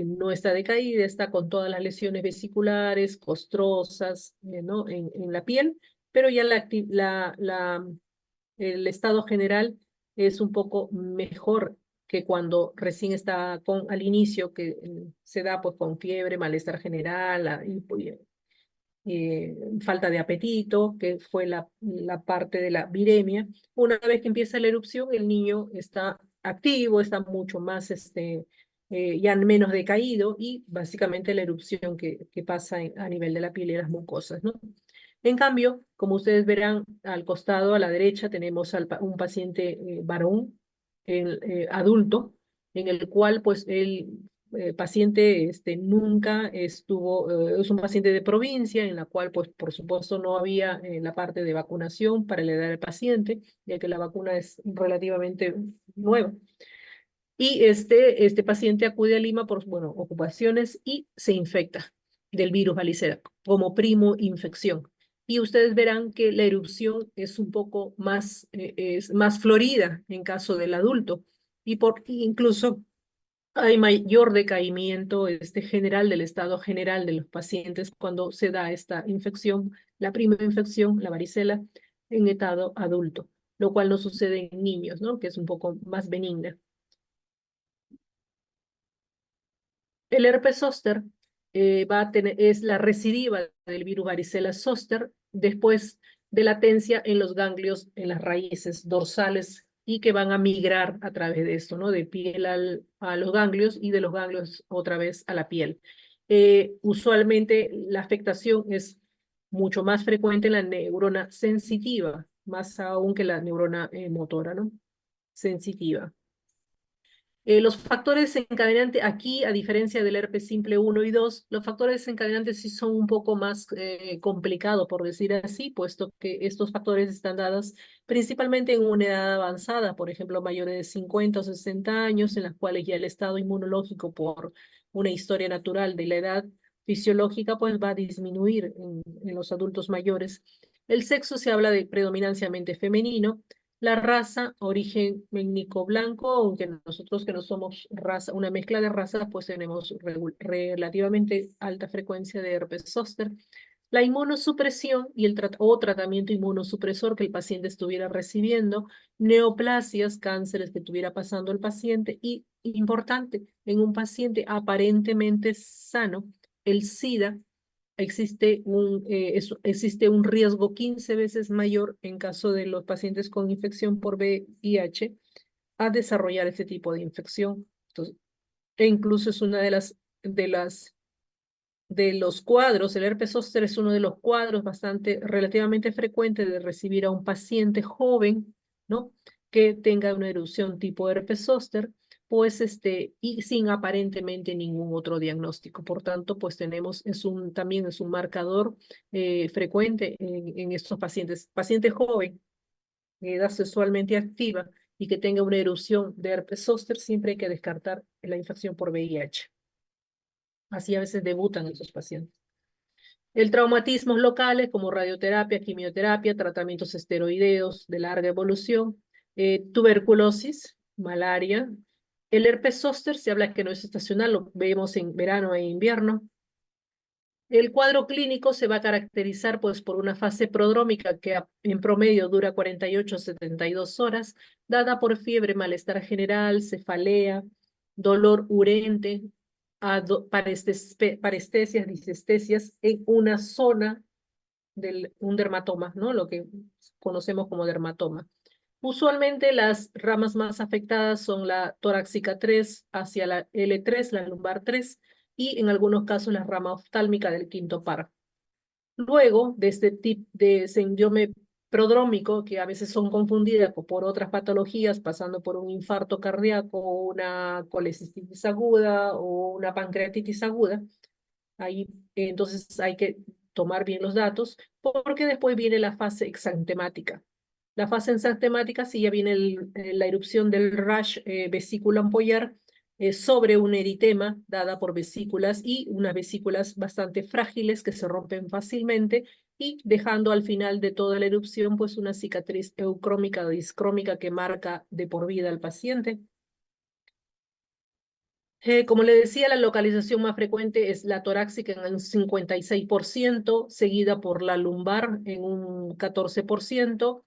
no está decaída, está con todas las lesiones vesiculares, costrosas, ¿no? En la piel, pero ya el estado general es un poco mejor que cuando recién está al inicio, que se da pues con fiebre, malestar general, falta de apetito, que fue la parte de la viremia. Una vez que empieza la erupción, el niño está activo, está mucho más, ya menos decaído y básicamente la erupción que pasa a nivel de la piel y las mucosas, ¿no? En cambio, como ustedes verán al costado, a la derecha, tenemos un paciente varón adulto, en el cual pues el paciente nunca estuvo, es un paciente de provincia, en la cual pues por supuesto no había la parte de vacunación para la edad del paciente, ya que la vacuna es relativamente nueva. Y este paciente acude a Lima por, bueno, ocupaciones y se infecta del virus varicela como primo infección. Y ustedes verán que la erupción es un poco más, es más florida en caso del adulto. Y incluso hay mayor decaimiento general del estado general de los pacientes cuando se da esta infección, la primera infección, la varicela, en estado adulto, lo cual no sucede en niños, ¿no? Que es un poco más benigna. El herpes zóster es la recidiva del virus varicela zóster después de latencia en los ganglios, en las raíces dorsales y que van a migrar a través de esto, ¿no? De piel a los ganglios y de los ganglios otra vez a la piel. Usualmente la afectación es mucho más frecuente en la neurona sensitiva, más aún que la neurona motora, ¿no? Sensitiva. Los factores desencadenantes, aquí, a diferencia del herpes simple 1 y 2, los factores desencadenantes sí son un poco más complicados, por decir así, puesto que estos factores están dados principalmente en una edad avanzada, por ejemplo, mayores de 50 o 60 años, en las cuales ya el estado inmunológico, por una historia natural de la edad fisiológica, pues va a disminuir en los adultos mayores. El sexo se habla de predominancialmente femenino. La raza, origen étnico blanco, aunque nosotros que no somos raza, una mezcla de razas, pues tenemos relativamente alta frecuencia de herpes zóster. La inmunosupresión y o tratamiento inmunosupresor que el paciente estuviera recibiendo, neoplasias, cánceres que estuviera pasando el paciente y, importante, en un paciente aparentemente sano, el SIDA existe un riesgo 15 veces mayor en caso de los pacientes con infección por VIH a desarrollar este tipo de infección. Entonces, e incluso es una de los cuadros, el herpes zóster es uno de los cuadros relativamente frecuentes de recibir a un paciente joven, ¿no? Que tenga una erupción tipo herpes zóster, pues y sin aparentemente ningún otro diagnóstico. Por tanto, pues también es un marcador frecuente en estos pacientes. Paciente joven, de edad sexualmente activa y que tenga una erupción de herpes zóster, siempre hay que descartar la infección por VIH. Así a veces debutan esos pacientes. El traumatismos locales como radioterapia, quimioterapia, tratamientos esteroideos de larga evolución, tuberculosis, malaria. El herpes zóster se habla que no es estacional, lo vemos en verano e invierno. El cuadro clínico se va a caracterizar pues, por una fase prodrómica que en promedio dura 48 a 72 horas, dada por fiebre, malestar general, cefalea, dolor urente, parestesias, disestesias en una zona un dermatoma, ¿no? Lo que conocemos como dermatoma. Usualmente las ramas más afectadas son la torácica 3 hacia la L3, la lumbar 3, y en algunos casos la rama oftálmica del quinto par. Luego de este tipo de síndrome prodrómico, que a veces son confundidas por otras patologías, pasando por un infarto cardíaco, una colecistitis aguda o una pancreatitis aguda, ahí entonces hay que tomar bien los datos, porque después viene la fase exantemática. La fase exantemática sí ya viene la erupción del rash vesícula ampollar sobre un eritema dada por vesículas y unas vesículas bastante frágiles que se rompen fácilmente y dejando al final de toda la erupción pues una cicatriz eucrómica o discrómica que marca de por vida al paciente. Como le decía, la localización más frecuente es la torácica en un 56%, seguida por la lumbar en un 14%,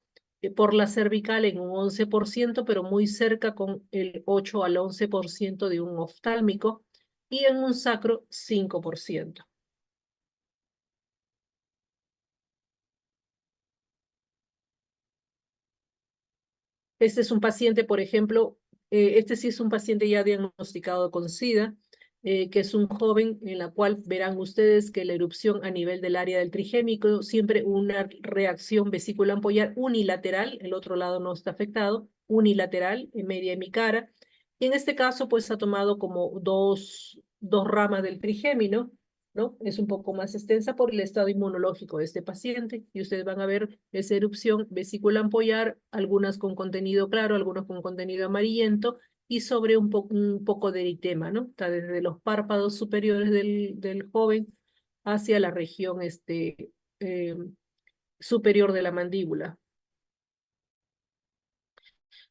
por la cervical en un 11%, pero muy cerca con el 8 al 11% de un oftálmico, y en un sacro 5%. Este es un paciente, por ejemplo, este sí es un paciente ya diagnosticado con SIDA, que es un joven en la cual verán ustedes que la erupción a nivel del área del trigémico, siempre una reacción vesícula ampollar unilateral, el otro lado no está afectado, unilateral, en media de mi cara. Y en este caso, pues ha tomado como dos ramas del trigémino, ¿no? Es un poco más extensa por el estado inmunológico de este paciente. Y ustedes van a ver esa erupción vesícula ampollar, algunas con contenido claro, algunas con contenido amarillento, y sobre un poco de eritema, ¿no? Está desde los párpados superiores del joven hacia la región eh, superior de la mandíbula.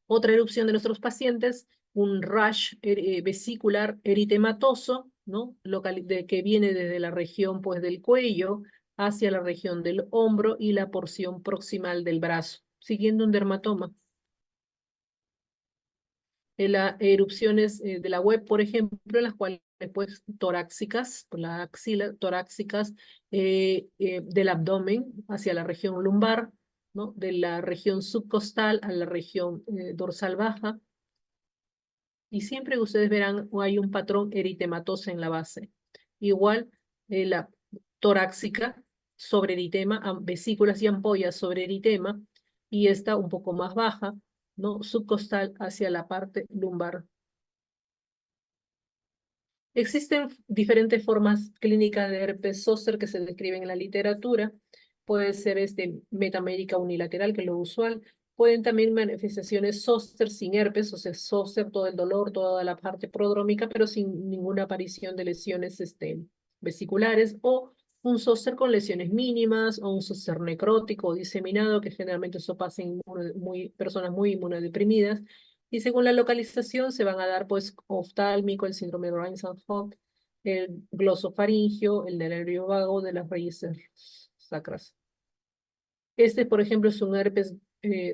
Otra erupción de nuestros pacientes, un rash vesicular eritematoso, ¿no? Que viene desde la región pues, del cuello hacia la región del hombro y la porción proximal del brazo, siguiendo un dermatoma. Las erupciones de la web, por ejemplo, en las cuales pues torácicas, por la axila, torácicas del abdomen hacia la región lumbar, ¿no? De la región subcostal a la región dorsal baja. Y siempre ustedes verán hay un patrón eritematoso en la base. Igual la torácica sobre eritema, vesículas y ampollas sobre eritema, y esta un poco más baja, ¿no? Subcostal hacia la parte lumbar. Existen diferentes formas clínicas de herpes zóster que se describen en la literatura. Puede ser metamérica unilateral, que es lo usual. Pueden también manifestaciones zóster sin herpes, o sea, zóster, todo el dolor, toda la parte prodrómica, pero sin ninguna aparición de lesiones vesiculares, o un zóster con lesiones mínimas, o un zóster necrótico o diseminado, que generalmente eso pasa en personas muy inmunodeprimidas. Y según la localización se van a dar pues oftálmico, el síndrome de Reins-Hogg, el glosofaringio, el nervio vago de las raíces sacras. Este, por ejemplo, es un herpes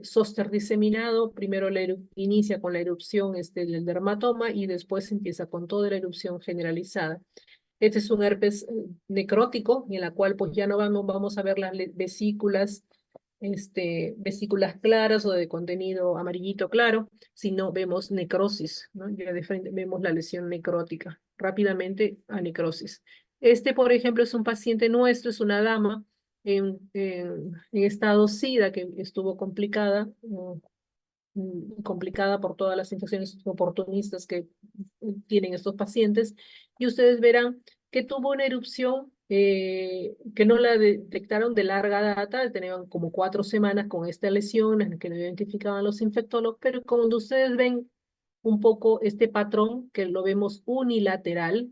zóster diseminado. Primero inicia con la erupción del dermatoma y después empieza con toda la erupción generalizada. Este es un herpes necrótico, en la cual pues ya no vamos a ver las vesículas vesículas claras o de contenido amarillito claro, sino vemos necrosis, ¿no? Ya de frente vemos la lesión necrótica, rápidamente a necrosis. Por ejemplo, es un paciente nuestro, es una dama en estado SIDA que estuvo complicada por todas las infecciones oportunistas que tienen estos pacientes, y ustedes verán que tuvo una erupción que no la detectaron de larga data, tenían como 4 semanas con esta lesión, en la que no identificaban los infectólogos, pero cuando ustedes ven un poco este patrón, que lo vemos unilateral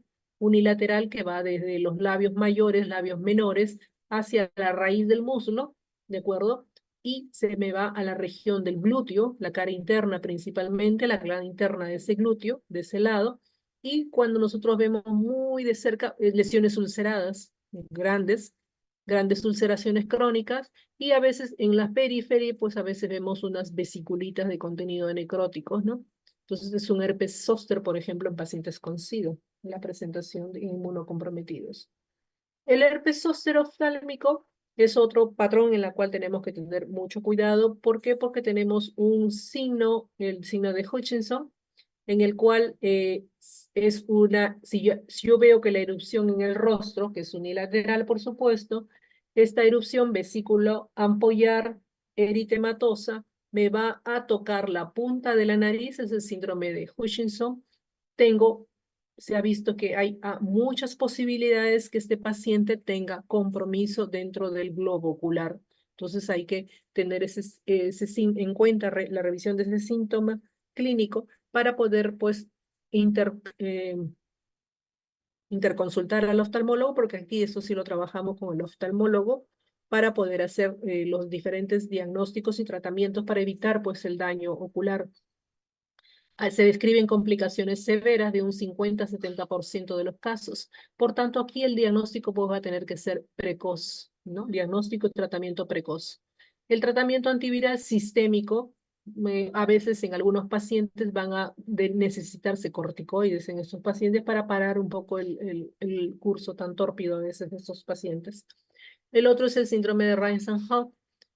que va desde los labios mayores, labios menores, hacia la raíz del muslo, ¿de acuerdo? Y se me va a la región del glúteo, la cara interna principalmente, la glándula interna de ese glúteo, de ese lado, y cuando nosotros vemos muy de cerca lesiones ulceradas, grandes ulceraciones crónicas, y a veces en la periferia, pues a veces vemos unas vesiculitas de contenido necróticos, ¿no? Entonces es un herpes zóster, por ejemplo, en pacientes con SIDA, la presentación de inmunocomprometidos. El herpes zóster oftálmico es otro patrón en el cual tenemos que tener mucho cuidado. ¿Por qué? Porque tenemos un signo, el signo de Hutchinson, en el cual si yo veo que la erupción en el rostro, que es unilateral, por supuesto, esta erupción vesículo ampollar eritematosa me va a tocar la punta de la nariz, es el síndrome de Hutchinson. Se ha visto que hay muchas posibilidades que este paciente tenga compromiso dentro del globo ocular. Entonces hay que tener en cuenta la revisión de ese síntoma clínico para poder pues interconsultar al oftalmólogo, porque aquí eso sí lo trabajamos con el oftalmólogo para poder hacer los diferentes diagnósticos y tratamientos para evitar pues el daño ocular. Se describen complicaciones severas de un 50-70% de los casos. Por tanto, aquí el diagnóstico pues, va a tener que ser precoz, ¿no? Diagnóstico y tratamiento precoz. El tratamiento antiviral sistémico, a veces en algunos pacientes van a necesitarse corticoides en estos pacientes para parar un poco el curso tan tórpido a veces de estos pacientes. El otro es el síndrome de Reins-Hogg,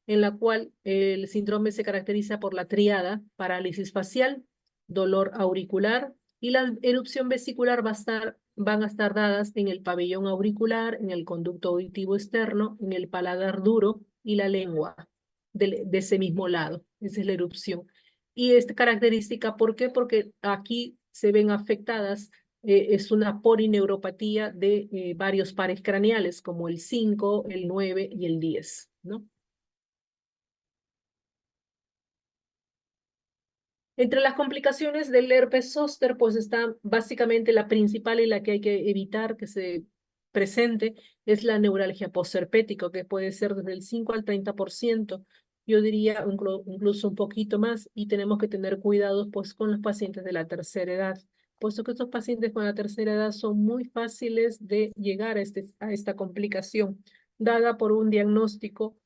en la cual el síndrome se caracteriza por la triada parálisis facial, dolor auricular y la erupción vesicular van a estar dadas en el pabellón auricular, en el conducto auditivo externo, en el paladar duro y la lengua de ese mismo lado. Esa es la erupción. Y esta característica, ¿por qué? Porque aquí se ven afectadas, es una polineuropatía de varios pares craneales, como el 5, el 9 y el 10, ¿no? Entre las complicaciones del herpes zóster, pues está básicamente la principal y la que hay que evitar que se presente es la neuralgia postherpética, que puede ser desde el 5 al 30%. Yo diría incluso un poquito más, y tenemos que tener cuidado pues con los pacientes de la tercera edad, puesto que estos pacientes con la tercera edad son muy fáciles de llegar a esta complicación, dada por un diagnóstico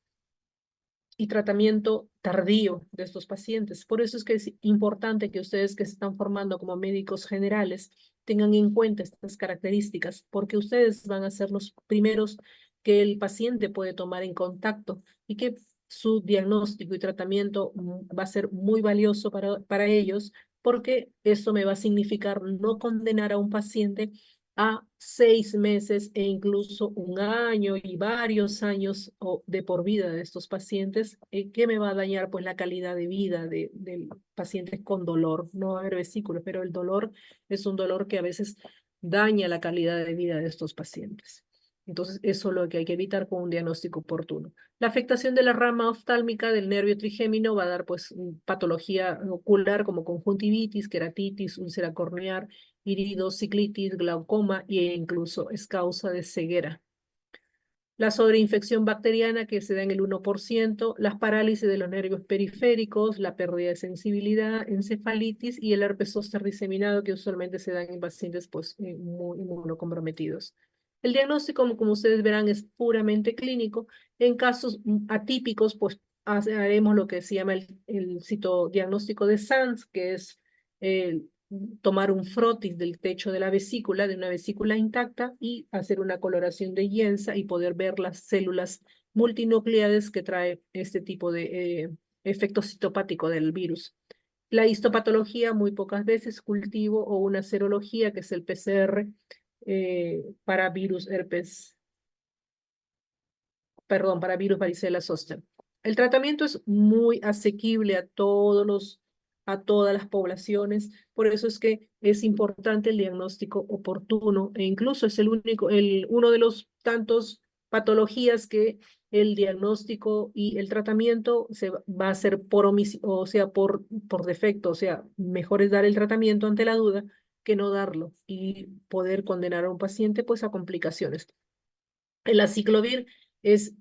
y tratamiento tardío de estos pacientes. Por eso es que es importante que ustedes que se están formando como médicos generales tengan en cuenta estas características, porque ustedes van a ser los primeros que el paciente puede tomar en contacto y que su diagnóstico y tratamiento va a ser muy valioso para ellos, porque eso me va a significar no condenar a un paciente a 6 meses e incluso un año y varios años de por vida de estos pacientes, que me va a dañar pues la calidad de vida de pacientes con dolor. No va a haber vesículos, pero el dolor es un dolor que a veces daña la calidad de vida de estos pacientes. Entonces, eso es lo que hay que evitar con un diagnóstico oportuno. La afectación de la rama oftálmica del nervio trigémino va a dar pues patología ocular como conjuntivitis, queratitis, úlcera corneal, iridos, ciclitis, glaucoma e incluso es causa de ceguera. La sobreinfección bacteriana que se da en el 1%, las parálisis de los nervios periféricos, la pérdida de sensibilidad, encefalitis y el herpes zóster diseminado que usualmente se dan en pacientes pues, muy inmunocomprometidos. El diagnóstico, como ustedes verán, es puramente clínico. En casos atípicos, pues haremos lo que se llama el citodiagnóstico de Sands, que es el tomar un frotis del techo de la vesícula, de una vesícula intacta, y hacer una coloración de Yensa y poder ver las células multinucleadas que trae este tipo de efecto citopático del virus. La histopatología, muy pocas veces cultivo o una serología, que es el PCR, para virus herpes, perdón, para virus varicela zoster. El tratamiento es muy asequible a todas las poblaciones, por eso es que es importante el diagnóstico oportuno e incluso es uno de los tantos patologías que el diagnóstico y el tratamiento se va a hacer o sea, por defecto, o sea, mejor es dar el tratamiento ante la duda que no darlo y poder condenar a un paciente pues a complicaciones. El aciclovir es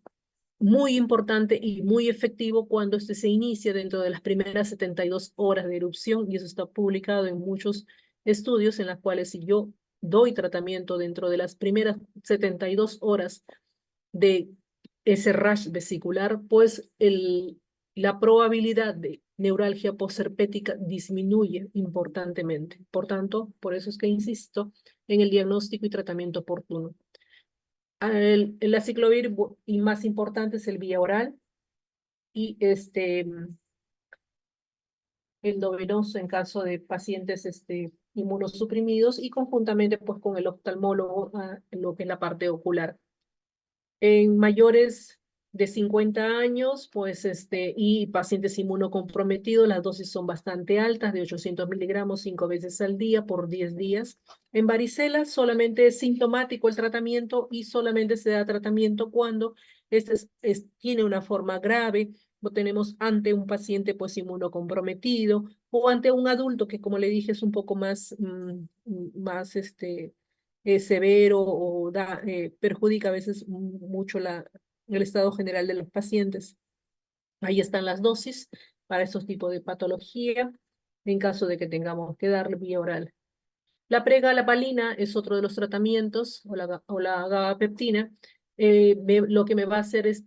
muy importante y muy efectivo cuando este se inicia dentro de las primeras 72 horas de erupción, y eso está publicado en muchos estudios en los cuales si yo doy tratamiento dentro de las primeras 72 horas de ese rash vesicular, pues la probabilidad de neuralgia postherpética disminuye importantemente. Por tanto, por eso es que insisto en el diagnóstico y tratamiento oportuno. El aciclovir y más importante es el vía oral y el endovenoso en caso de pacientes inmunosuprimidos y conjuntamente pues con el oftalmólogo en lo que es la parte ocular. En mayores de 50 años, pues y pacientes inmunocomprometidos, las dosis son bastante altas, de 800 miligramos 5 veces al día por 10 días. En varicela solamente es sintomático el tratamiento y solamente se da tratamiento cuando tiene una forma grave o tenemos ante un paciente pues inmunocomprometido o ante un adulto que, como le dije, es un poco más severo o perjudica a veces mucho el estado general de los pacientes. Ahí están las dosis para estos tipos de patología en caso de que tengamos que darle vía oral. La pregabalina es otro de los tratamientos, o la gabapeptina. Lo que me va a hacer es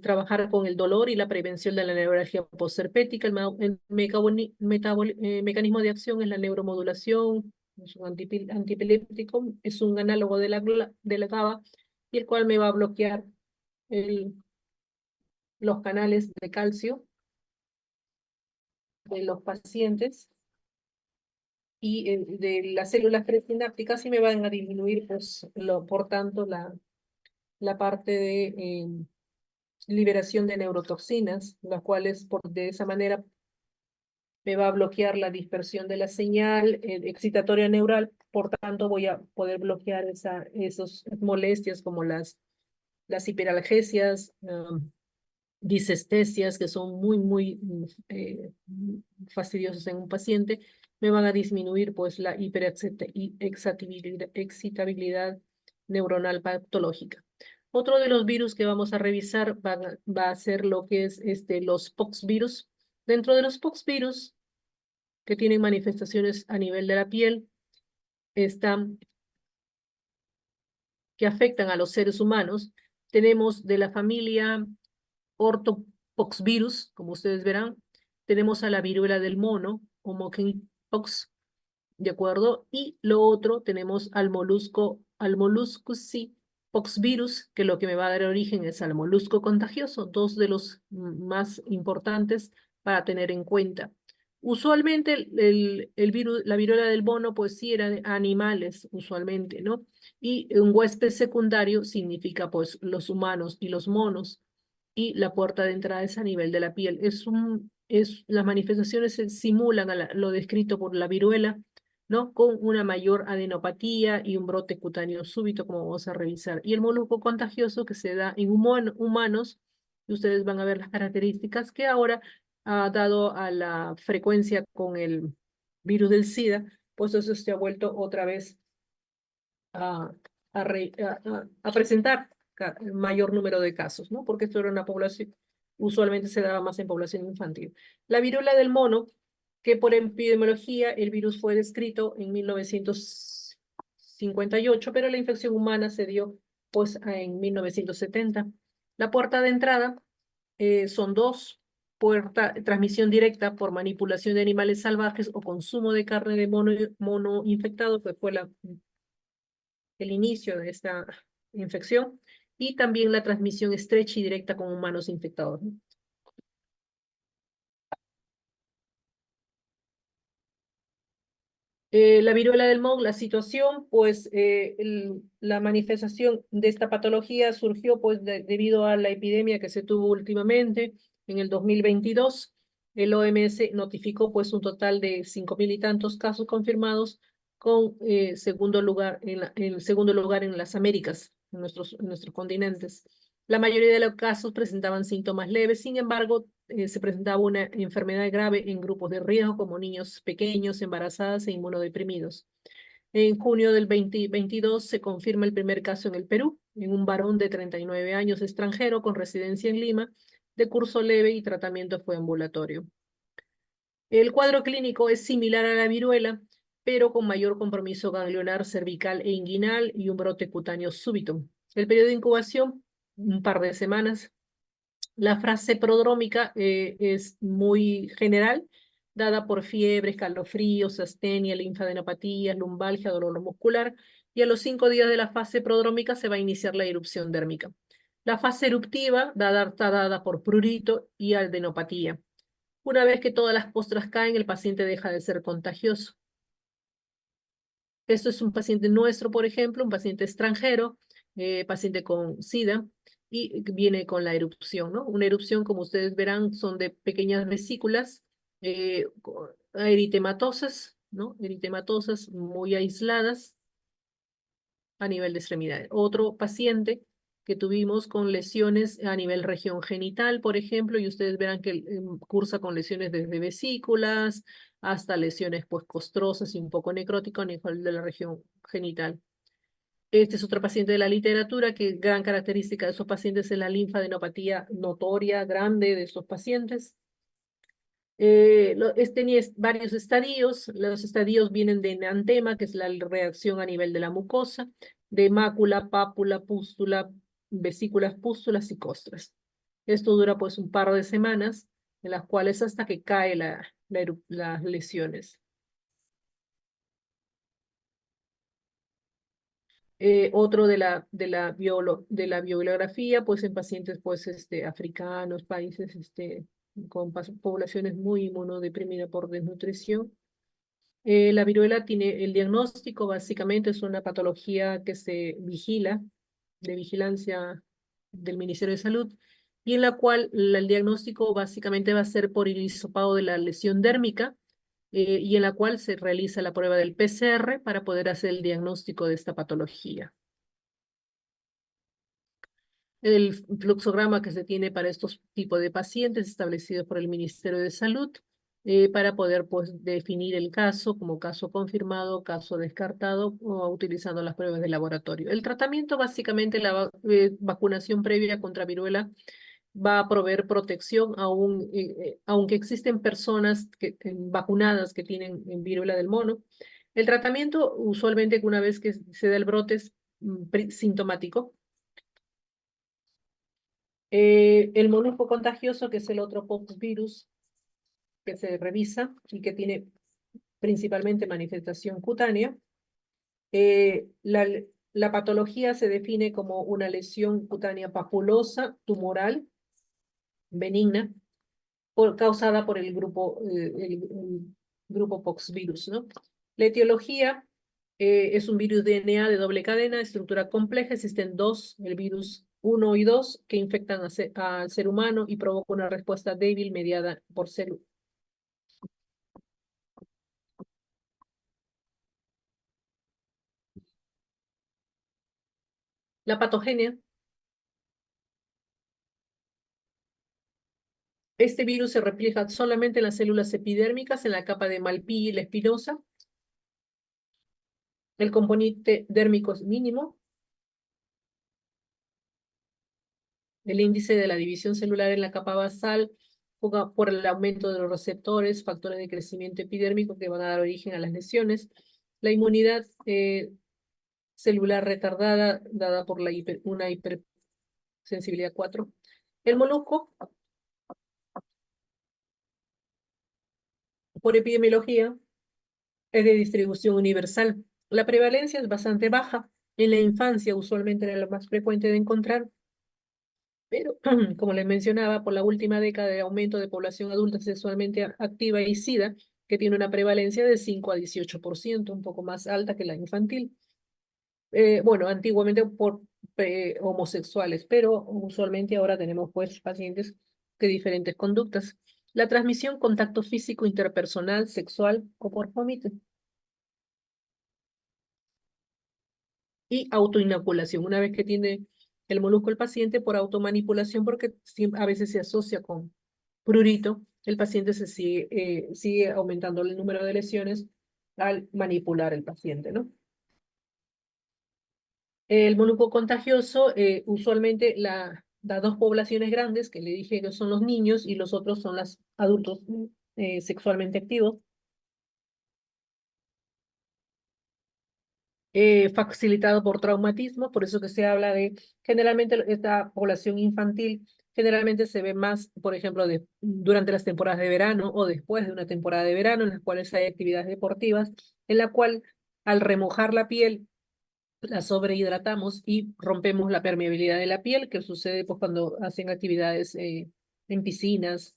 trabajar con el dolor y la prevención de la neuralgia postherpética. El mecanismo de acción es la neuromodulación, es un antipiléptico, es un análogo de la GABA, y el cual me va a bloquear el- los canales de calcio de los pacientes y de las células presinápticas, y me van a disminuir, pues, por tanto, la parte de liberación de neurotoxinas, las cuales de esa manera me va a bloquear la dispersión de la señal excitatoria neural, por tanto voy a poder bloquear esas molestias como las hiperalgesias, disestesias, que son muy fastidiosas en un paciente, me van a disminuir pues la excitabilidad neuronal patológica. Otro de los virus que vamos a revisar va a ser lo que es los pox virus. Dentro de los pox virus, que tienen manifestaciones a nivel de la piel, están que afectan a los seres humanos. Tenemos de la familia ortopoxvirus, como ustedes verán. Tenemos a la viruela del mono, o monkeypox, ¿de acuerdo? Y lo otro, tenemos al moluscus poxvirus, que lo que me va a dar origen es al molusco contagioso, dos de los más importantes para tener en cuenta. Usualmente el virus, la viruela del mono, pues sí eran animales, usualmente, ¿no? Y un huésped secundario significa pues los humanos y los monos, y la puerta de entrada es a nivel de la piel. Las manifestaciones se simulan a lo descrito por la viruela, ¿no? Con una mayor adenopatía y un brote cutáneo súbito, como vamos a revisar. Y el molusco contagioso que se da en humanos, y ustedes van a ver las características que ahora, dado a la frecuencia con el virus del SIDA, pues eso se ha vuelto otra vez a, a presentar mayor número de casos, ¿no? Porque esto era una población, usualmente se daba más en población infantil. La viruela del mono, que por epidemiología el virus fue descrito en 1958, pero la infección humana se dio pues en 1970. La puerta de entrada son dos: transmisión directa por manipulación de animales salvajes o consumo de carne de mono infectado, que fue el inicio de esta infección, y también la transmisión estrecha y directa con humanos infectados, ¿no? La viruela del mono, la situación, pues la manifestación de esta patología surgió pues debido a la epidemia que se tuvo últimamente en el 2022. El OMS notificó pues un total de 5.000 y tantos casos confirmados, con segundo lugar en segundo lugar en las Américas, en nuestros continentes. La mayoría de los casos presentaban síntomas leves, sin embargo, se presentaba una enfermedad grave en grupos de riesgo como niños pequeños, embarazadas e inmunodeprimidos. En junio del 2022 se confirma el primer caso en el Perú, en un varón de 39 años extranjero con residencia en Lima, de curso leve y tratamiento fue ambulatorio. El cuadro clínico es similar a la viruela, pero con mayor compromiso ganglionar, cervical e inguinal y un brote cutáneo súbito. El periodo de incubación, un par de semanas. La frase prodrómica es muy general, dada por fiebre, escalofríos, astenia, linfadenopatías, lumbalgia, dolor muscular, y a los 5 días de la fase prodrómica se va a iniciar la erupción dérmica. La fase eruptiva está dada por prurito y adenopatía. Una vez que todas las postras caen, el paciente deja de ser contagioso. Esto es un paciente nuestro, por ejemplo, un paciente extranjero, paciente con SIDA, y viene con la erupción, ¿no? Una erupción, como ustedes verán, son de pequeñas vesículas eritematosas, ¿no? Eritematosas muy aisladas a nivel de extremidades. Otro paciente que tuvimos con lesiones a nivel región genital, por ejemplo, y ustedes verán que cursa con lesiones desde vesículas hasta lesiones pues costrosas y un poco necróticas a nivel de la región genital. Este es otro paciente de la literatura, que gran característica de esos pacientes es la linfadenopatía notoria, grande de estos pacientes. Tenía varios estadios. Los estadios vienen de enantema, que es la reacción a nivel de la mucosa, de mácula, pápula, pústula, vesículas, pústulas y costras. Esto dura pues un par de semanas, en las cuales hasta que cae las lesiones. Otro de la bibliografía, pues en pacientes pues, africanos, países con poblaciones muy inmunodeprimidas por desnutrición. La viruela tiene el diagnóstico, básicamente es una patología que se vigila, de vigilancia del Ministerio de Salud, y en la cual el diagnóstico básicamente va a ser por el hisopado de la lesión dérmica, y en la cual se realiza la prueba del PCR para poder hacer el diagnóstico de esta patología. El fluxograma que se tiene para estos tipos de pacientes establecido por el Ministerio de Salud, para poder pues, definir el caso como caso confirmado, caso descartado o utilizando las pruebas de laboratorio. El tratamiento, básicamente vacunación previa contra viruela, va a proveer protección aunque existen personas vacunadas que tienen viruela del mono. El tratamiento, usualmente una vez que se da el brote, es sintomático. El molusco contagioso, que es el otro poxvirus que se revisa y que tiene principalmente manifestación cutánea. Eh, la, la patología se define como una lesión cutánea papulosa, tumoral, benigna, causada por el grupo poxvirus, ¿no? La etiología es un virus DNA de doble cadena, estructura compleja. Existen dos, el virus 1 y 2, que infectan al ser humano y provocan una respuesta débil mediada por células. La patogenia. Este virus se replica solamente en las células epidérmicas, en la capa de Malpighi y la espinosa. El componente dérmico es mínimo. El índice de la división celular en la capa basal juega por el aumento de los receptores, factores de crecimiento epidérmico que van a dar origen a las lesiones. La inmunidad celular retardada, dada por una hipersensibilidad 4. El molusco, por epidemiología, es de distribución universal. La prevalencia es bastante baja. En la infancia usualmente era lo más frecuente de encontrar, pero como les mencionaba, por la última década de aumento de población adulta sexualmente activa y SIDA, que tiene una prevalencia de 5 a 18%, un poco más alta que la infantil. Bueno, antiguamente por homosexuales, pero usualmente ahora tenemos pues pacientes de diferentes conductas. La transmisión, contacto físico, interpersonal, sexual o por vómito. Y autoinoculación, una vez que tiene el molusco el paciente por automanipulación, porque a veces se asocia con prurito, el paciente sigue aumentando el número de lesiones al manipular el paciente, ¿no? El molusco contagioso, usualmente las dos poblaciones grandes que le dije que son los niños y los otros son los adultos sexualmente activos. Facilitado por traumatismo, por eso que se habla de, generalmente esta población infantil generalmente se ve más, por ejemplo, durante las temporadas de verano o después de una temporada de verano en las cuales hay actividades deportivas, en la cual al remojar la piel la sobrehidratamos y rompemos la permeabilidad de la piel, que sucede pues cuando hacen actividades en piscinas,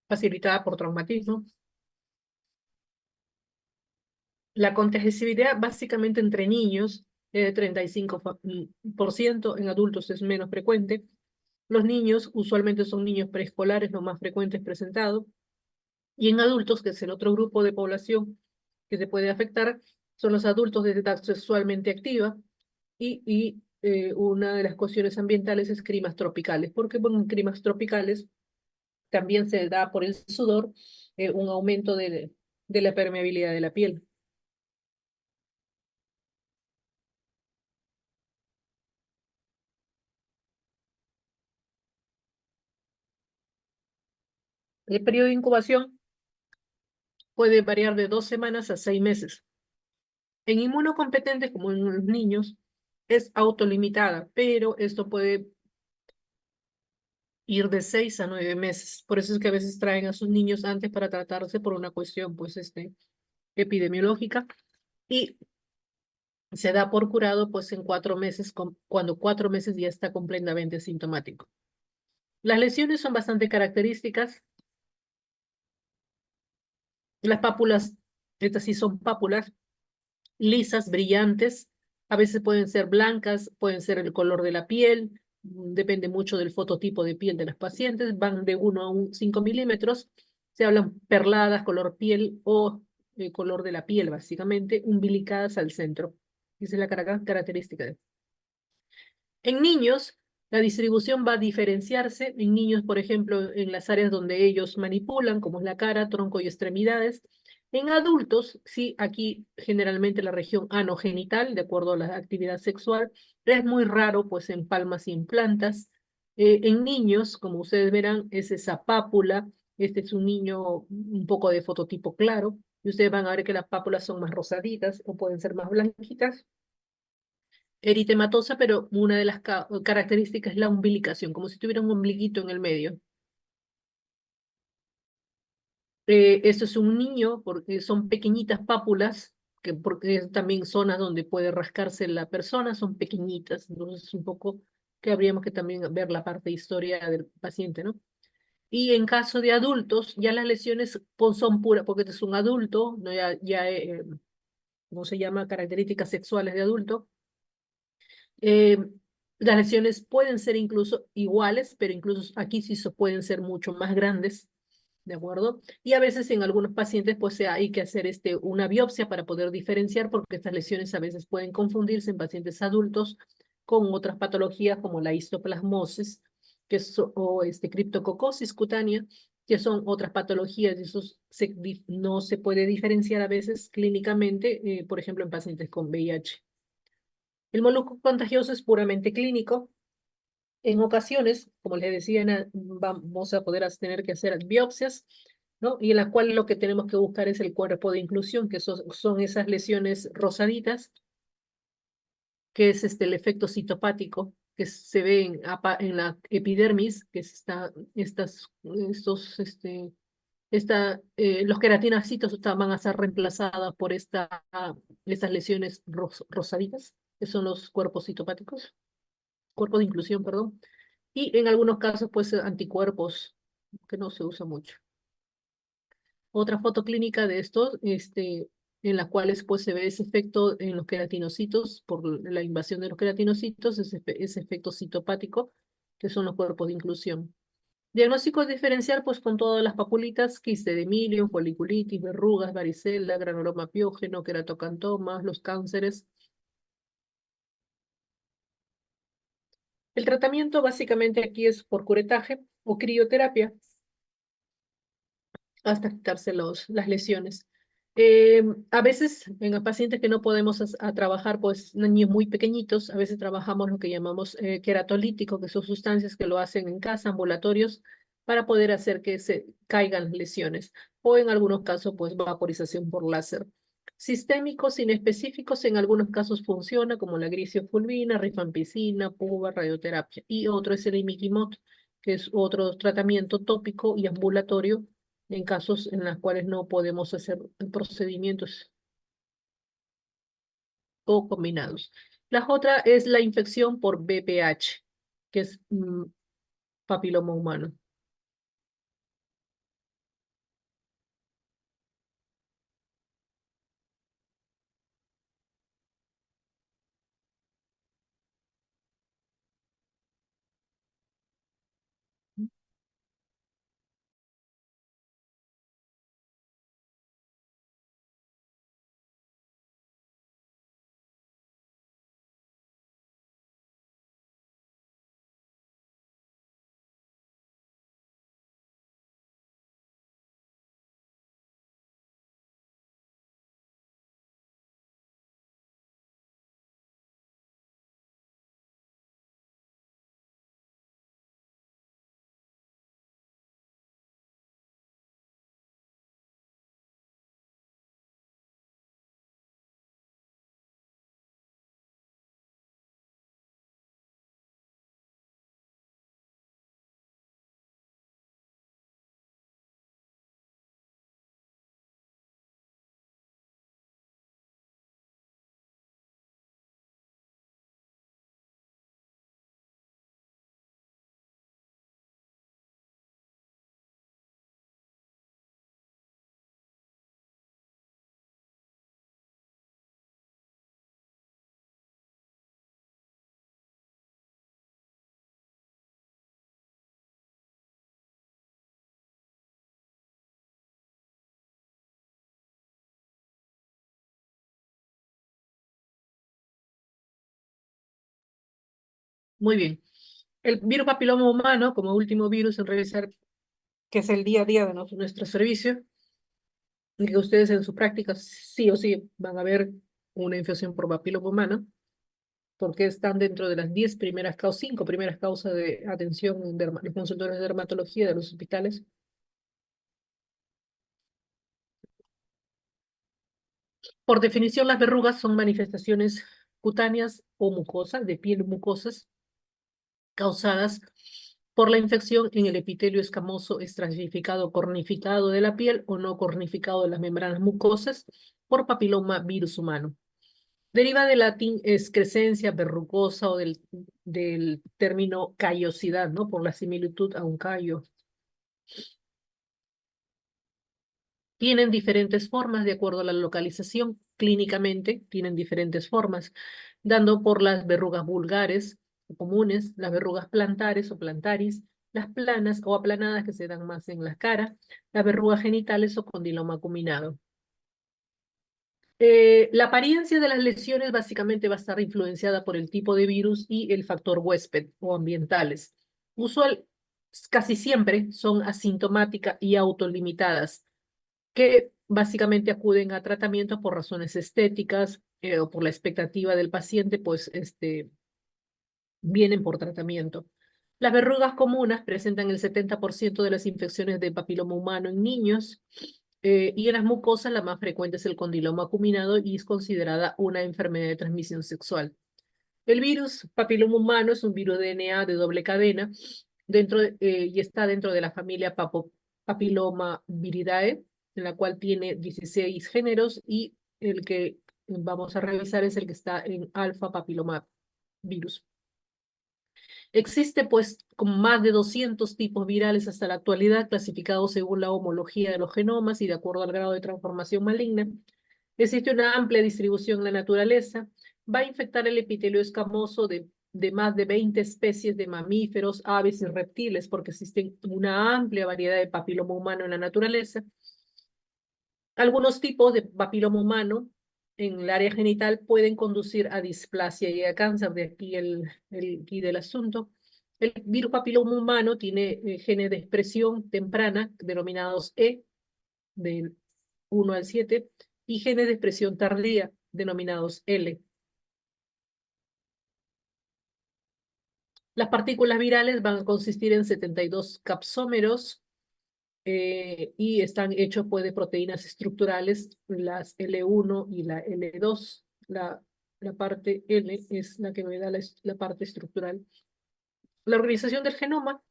facilitada por traumatismo. La contagiosidad básicamente entre niños es de 35%, en adultos es menos frecuente. Los niños usualmente son niños preescolares, los más frecuentes presentados, y en adultos, que es el otro grupo de población que se puede afectar, son los adultos de edad sexualmente activa y una de las cuestiones ambientales es climas tropicales, porque bueno, en climas tropicales también se da por el sudor un aumento de la permeabilidad de la piel. El periodo de incubación puede variar de 2 semanas a 6 meses. En inmunocompetentes, como en los niños, es autolimitada, pero esto puede ir de 6 a 9 meses. Por eso es que a veces traen a sus niños antes para tratarse por una cuestión, pues, epidemiológica, y se da por curado, pues, en 4 meses, cuando 4 meses ya está completamente sintomático. Las lesiones son bastante características. Las pápulas, estas sí son pápulas lisas, brillantes, A veces pueden ser blancas, pueden ser el color de la piel, depende mucho del fototipo de piel de las pacientes, van de 1 a 5 milímetros, se hablan perladas, color piel o color de la piel, básicamente, umbilicadas al centro. Esa es la característica. En niños, la distribución va a diferenciarse. En niños, por ejemplo, en las áreas donde ellos manipulan, como es la cara, tronco y extremidades. En adultos, sí, aquí generalmente la región anogenital, de acuerdo a la actividad sexual, es muy raro, pues en palmas y en plantas. En niños, como ustedes verán, es esa pápula. Este es un niño un poco de fototipo claro. Y ustedes van a ver que las pápulas son más rosaditas o pueden ser más blanquitas eritematosa, pero una de las características es la umbilicación, como si tuviera un ombliguito en el medio. Esto es un niño, porque son pequeñitas pápulas, que porque es también zonas donde puede rascarse la persona, son pequeñitas, entonces es un poco que habríamos que también ver la parte de historia del paciente, ¿no? Y en caso de adultos, ya las lesiones son puras, porque este es un adulto, ¿no? ¿Cómo se llama? Características sexuales de adulto. Eh, las lesiones pueden ser incluso iguales, pero incluso aquí sí pueden ser mucho más grandes, ¿de acuerdo? Y a veces en algunos pacientes pues hay que hacer una biopsia para poder diferenciar porque estas lesiones a veces pueden confundirse en pacientes adultos con otras patologías como la histoplasmosis o criptococosis cutánea, que son otras patologías y eso no se puede diferenciar a veces clínicamente, por ejemplo, en pacientes con VIH. El molusco contagioso es puramente clínico. En ocasiones, como les decía, vamos a poder tener que hacer biopsias, ¿no? Y en la cual lo que tenemos que buscar es el cuerpo de inclusión, que son esas lesiones rosaditas, que es el efecto citopático que se ve en la epidermis, que es los queratinocitos van a ser reemplazadas por estas lesiones rosaditas, que son los cuerpos citopáticos, cuerpos de inclusión, perdón. Y en algunos casos, pues, anticuerpos, que no se usa mucho. Otra foto clínica de estos, en las cuales pues se ve ese efecto en los queratinocitos, por la invasión de los queratinocitos, ese efecto citopático, que son los cuerpos de inclusión. Diagnóstico diferencial, pues con todas las papulitas, quiste de Emilia, foliculitis, verrugas, varicela, granuloma piógeno, queratocantomas, los cánceres. El tratamiento básicamente aquí es por curetaje o crioterapia hasta quitarse las lesiones. A veces en los pacientes que no podemos a trabajar, pues niños muy pequeñitos, a veces trabajamos lo que llamamos queratolítico, que son sustancias que lo hacen en casa, ambulatorios, para poder hacer que se caigan lesiones. O en algunos casos, pues vaporización por láser. Sistémicos inespecíficos en algunos casos funciona, como la grisofulvina, rifampicina, puba, radioterapia. Y otro es el imiquimod, que es otro tratamiento tópico y ambulatorio en casos en los cuales no podemos hacer procedimientos o combinados. La otra es la infección por BPH, que es papiloma humano. Muy bien. El virus papiloma humano, como último virus en revisar, que es el día a día de nuestro servicio, y que ustedes en su práctica sí o sí van a ver una infección por papiloma humano, porque están dentro de las 10 primeras causas, 5 primeras causas de atención en los consultores de dermatología de los hospitales. Por definición, las verrugas son manifestaciones cutáneas o mucosas, de piel mucosas, causadas por la infección en el epitelio escamoso estratificado cornificado de la piel o no cornificado de las membranas mucosas por papiloma virus humano. Deriva del latín excrescencia verrugosa o del término callosidad, ¿no? Por la similitud a un callo. Tienen diferentes formas de acuerdo a la localización. Clínicamente tienen diferentes formas, dando por las verrugas vulgares o comunes, las verrugas plantares o plantaris, las planas o aplanadas que se dan más en la cara, las verrugas genitales o condiloma acuminado. La apariencia de las lesiones básicamente va a estar influenciada por el tipo de virus y el factor huésped o ambientales. Usual, casi siempre son asintomáticas y autolimitadas, que básicamente acuden a tratamiento por razones estéticas o por la expectativa del paciente, pues vienen por tratamiento. Las verrugas comunes presentan el 70% de las infecciones de papiloma humano en niños y en las mucosas la más frecuente es el condiloma acuminado y es considerada una enfermedad de transmisión sexual. El virus papiloma humano es un virus de DNA de doble cadena y está dentro de la familia Papilloma viridae, en la cual tiene 16 géneros y el que vamos a revisar es el que está en alfa papiloma virus. Existe pues como más de 200 tipos virales hasta la actualidad, clasificados según la homología de los genomas y de acuerdo al grado de transformación maligna. Existe una amplia distribución en la naturaleza. Va a infectar el epitelio escamoso de más de 20 especies de mamíferos, aves y reptiles, porque existe una amplia variedad de papiloma humano en la naturaleza. Algunos tipos de papiloma humano en el área genital pueden conducir a displasia y a cáncer, de aquí el key del asunto. El virus papiloma humano tiene genes de expresión temprana, denominados E, del 1 al 7, y genes de expresión tardía, denominados L. Las partículas virales van a consistir en 72 capsómeros y están hechos pues, de proteínas estructurales, las L1 y la L2. La parte L es la que me da la parte estructural. La organización del genoma.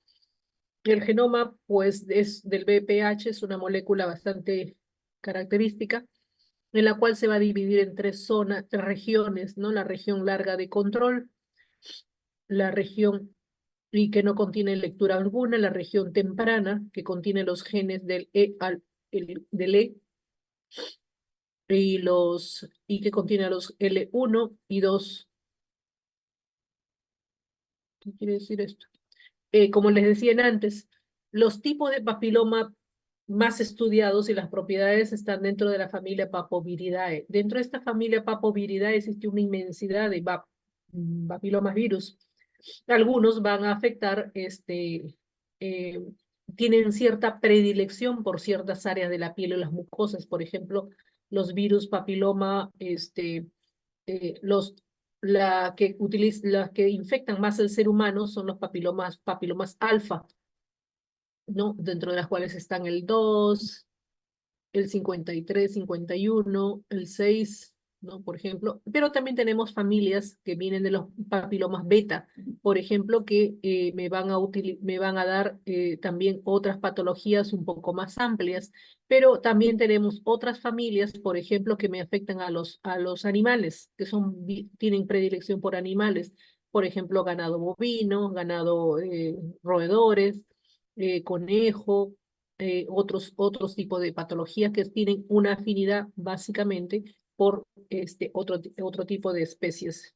El genoma, pues, es del BPH, es una molécula bastante característica, en la cual se va a dividir en tres zonas, tres regiones, ¿no? La región larga de control, la región y que no contiene lectura alguna, la región temprana, que contiene los genes del del E y que contiene los L1 y 2. ¿Qué quiere decir esto? Como les decía antes, los tipos de papiloma más estudiados y las propiedades están dentro de la familia Papoviridae. Dentro de esta familia Papoviridae existe una inmensidad de papilomas virus. Algunos van a afectar, eh, tienen cierta predilección por ciertas áreas de la piel o las mucosas. Por ejemplo, los virus papiloma, los las que infectan más al ser humano son los papilomas alfa, ¿no? Dentro de las cuales están el 2, el 53, 51, el 6, ¿no? Por ejemplo, pero también tenemos familias que vienen de los papilomas beta, por ejemplo, que me van a dar también otras patologías un poco más amplias, pero también tenemos otras familias, por ejemplo, que me afectan a los animales, que tienen predilección por animales, por ejemplo, ganado bovino, ganado roedores, conejo, otros tipos de patologías que tienen una afinidad básicamente por otro tipo de especies.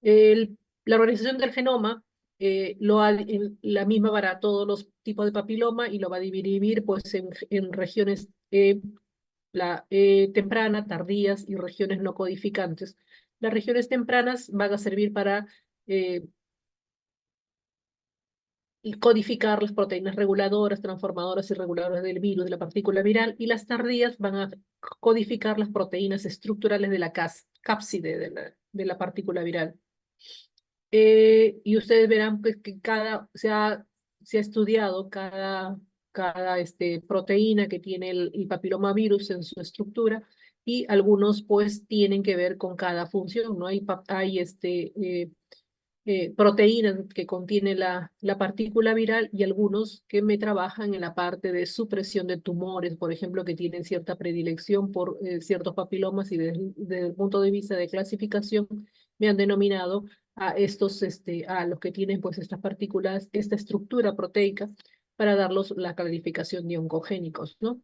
El, la organización del genoma la misma para todos los tipos de papiloma y lo va a dividir pues, en regiones temprana, tardías y regiones no codificantes. Las regiones tempranas van a servir para codificar las proteínas reguladoras, transformadoras y reguladoras del virus, de la partícula viral, y las tardías van a codificar las proteínas estructurales de la cápside de la partícula viral. Y ustedes verán pues, que se ha estudiado cada proteína que tiene el papilomavirus en su estructura, y algunos pues tienen que ver con cada función, ¿no? Hay proteínas que contiene la partícula viral, y algunos que me trabajan en la parte de supresión de tumores, por ejemplo, que tienen cierta predilección por ciertos papilomas, y desde el punto de vista de clasificación me han denominado a a los que tienen pues estas partículas, esta estructura proteica, para darlos la calificación de oncogénicos, ¿no?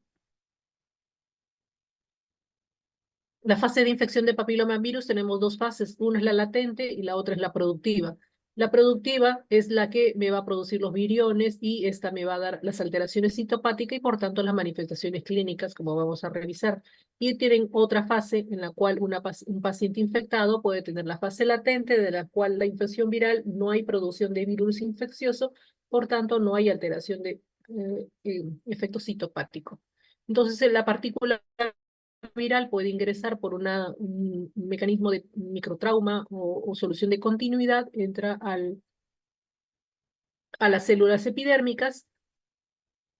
La fase de infección de papilomavirus tenemos dos fases, una es la latente y la otra es la productiva. La productiva es la que me va a producir los viriones, y esta me va a dar las alteraciones citopáticas y por tanto las manifestaciones clínicas, como vamos a revisar. Y tienen otra fase en la cual un paciente infectado puede tener la fase latente, de la cual la infección viral no hay producción de virus infeccioso, por tanto no hay alteración de efecto citopático. Entonces, la partícula viral puede ingresar por un mecanismo de microtrauma o solución de continuidad, entra a las células epidérmicas,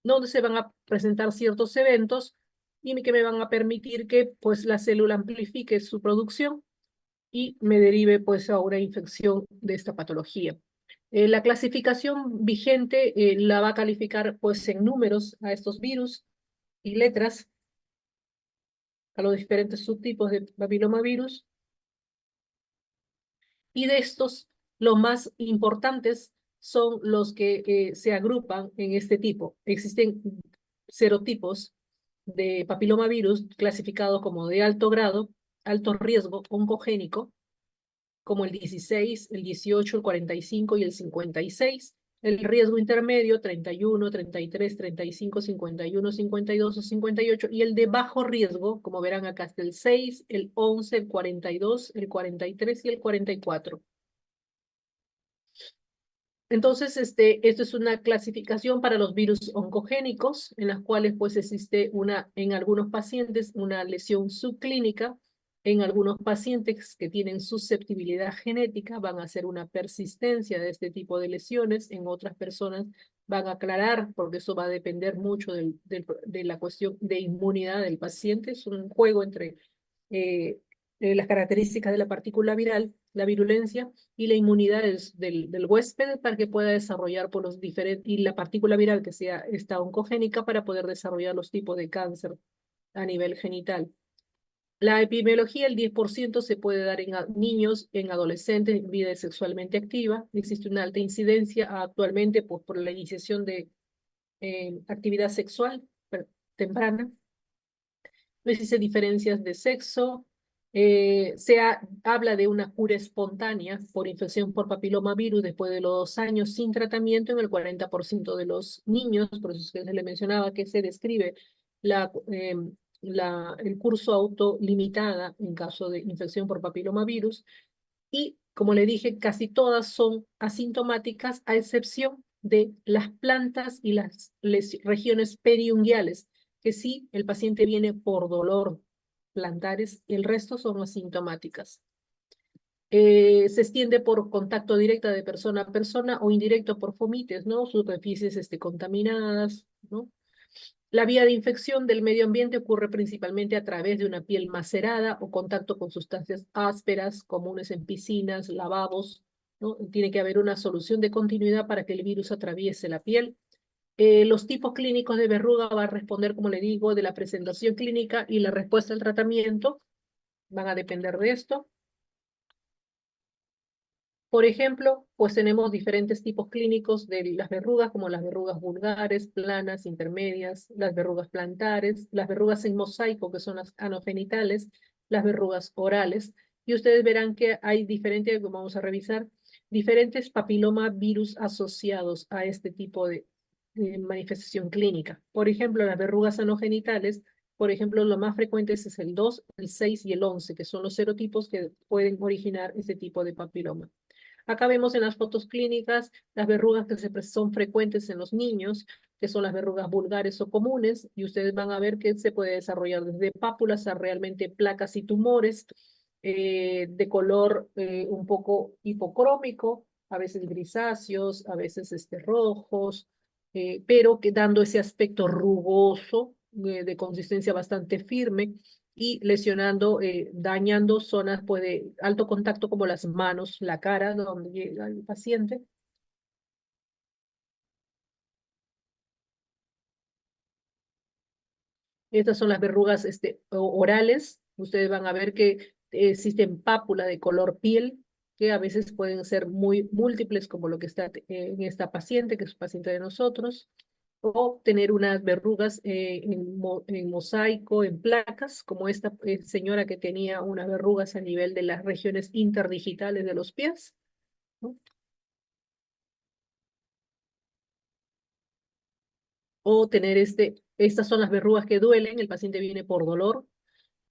donde se van a presentar ciertos eventos y que me van a permitir que pues la célula amplifique su producción y me derive pues a una infección de esta patología. La clasificación vigente la va a calificar pues en números a estos virus y letras, a los diferentes subtipos de papilomavirus. Y de estos, los más importantes son los que se agrupan en este tipo. Existen serotipos de papilomavirus clasificados como de alto grado, alto riesgo oncogénico, como el 16, el 18, el 45 y el 56. El riesgo intermedio, 31, 33, 35, 51, 52 o 58. Y el de bajo riesgo, como verán acá, está el 6, el 11, el 42, el 43 y el 44. Entonces, esto es una clasificación para los virus oncogénicos, en las cuales pues existe en algunos pacientes una lesión subclínica, en algunos pacientes que tienen susceptibilidad genética van a hacer una persistencia de este tipo de lesiones, en otras personas van a aclarar, porque eso va a depender mucho de la cuestión de inmunidad del paciente. Es un juego entre eh, las características de la partícula viral, la virulencia y la inmunidad del huésped, para que pueda desarrollar por los diferentes, y la partícula viral que sea esta oncogénica, para poder desarrollar los tipos de cáncer a nivel genital. La epidemiología, el 10% se puede dar en niños, en adolescentes, en vida sexualmente activa. Existe una alta incidencia actualmente pues, por la iniciación de actividad sexual temprana. No existen diferencias de sexo. Habla de una cura espontánea por infección por papilomavirus después de los 2 años sin tratamiento en el 40% de los niños. Por eso es que se le mencionaba que se describe el curso autolimitada en caso de infección por papilomavirus. Y, como le dije, casi todas son asintomáticas, a excepción de las plantas y las regiones periunguiales, que sí, el paciente viene por dolor plantares, el resto son asintomáticas. Se extiende por contacto directo de persona a persona o indirecto por fomites, ¿no? Superficies contaminadas, ¿no? La vía de infección del medio ambiente ocurre principalmente a través de una piel macerada o contacto con sustancias ásperas, comunes en piscinas, lavabos, ¿no? Tiene que haber una solución de continuidad para que el virus atraviese la piel. Los tipos clínicos de verruga van a responder, como le digo, de la presentación clínica, y la respuesta al tratamiento van a depender de esto. Por ejemplo, pues tenemos diferentes tipos clínicos de las verrugas, como las verrugas vulgares, planas, intermedias, las verrugas plantares, las verrugas en mosaico, que son las anogenitales, las verrugas orales. Y ustedes verán que hay diferentes, vamos a revisar, diferentes papilomavirus asociados a este tipo de manifestación clínica. Por ejemplo, las verrugas anogenitales, por ejemplo, lo más frecuente es el 2, el 6 y el 11, que son los serotipos que pueden originar este tipo de papiloma. Acá vemos en las fotos clínicas las verrugas que son frecuentes en los niños, que son las verrugas vulgares o comunes, y ustedes van a ver que se puede desarrollar desde pápulas a realmente placas y tumores de color un poco hipocrómico, a veces grisáceos, a veces rojos, pero que dando ese aspecto rugoso, de consistencia bastante firme y lesionando, dañando zonas pues, de alto contacto como las manos, la cara, donde llega el paciente. Estas son las verrugas orales. Ustedes van a ver que existen pápulas de color piel que a veces pueden ser muy múltiples, como lo que está en esta paciente, que es paciente de nosotros, o tener unas verrugas en mosaico, en placas, como esta señora que tenía unas verrugas a nivel de las regiones interdigitales de los pies, ¿no? O tener estas son las verrugas que duelen, el paciente viene por dolor,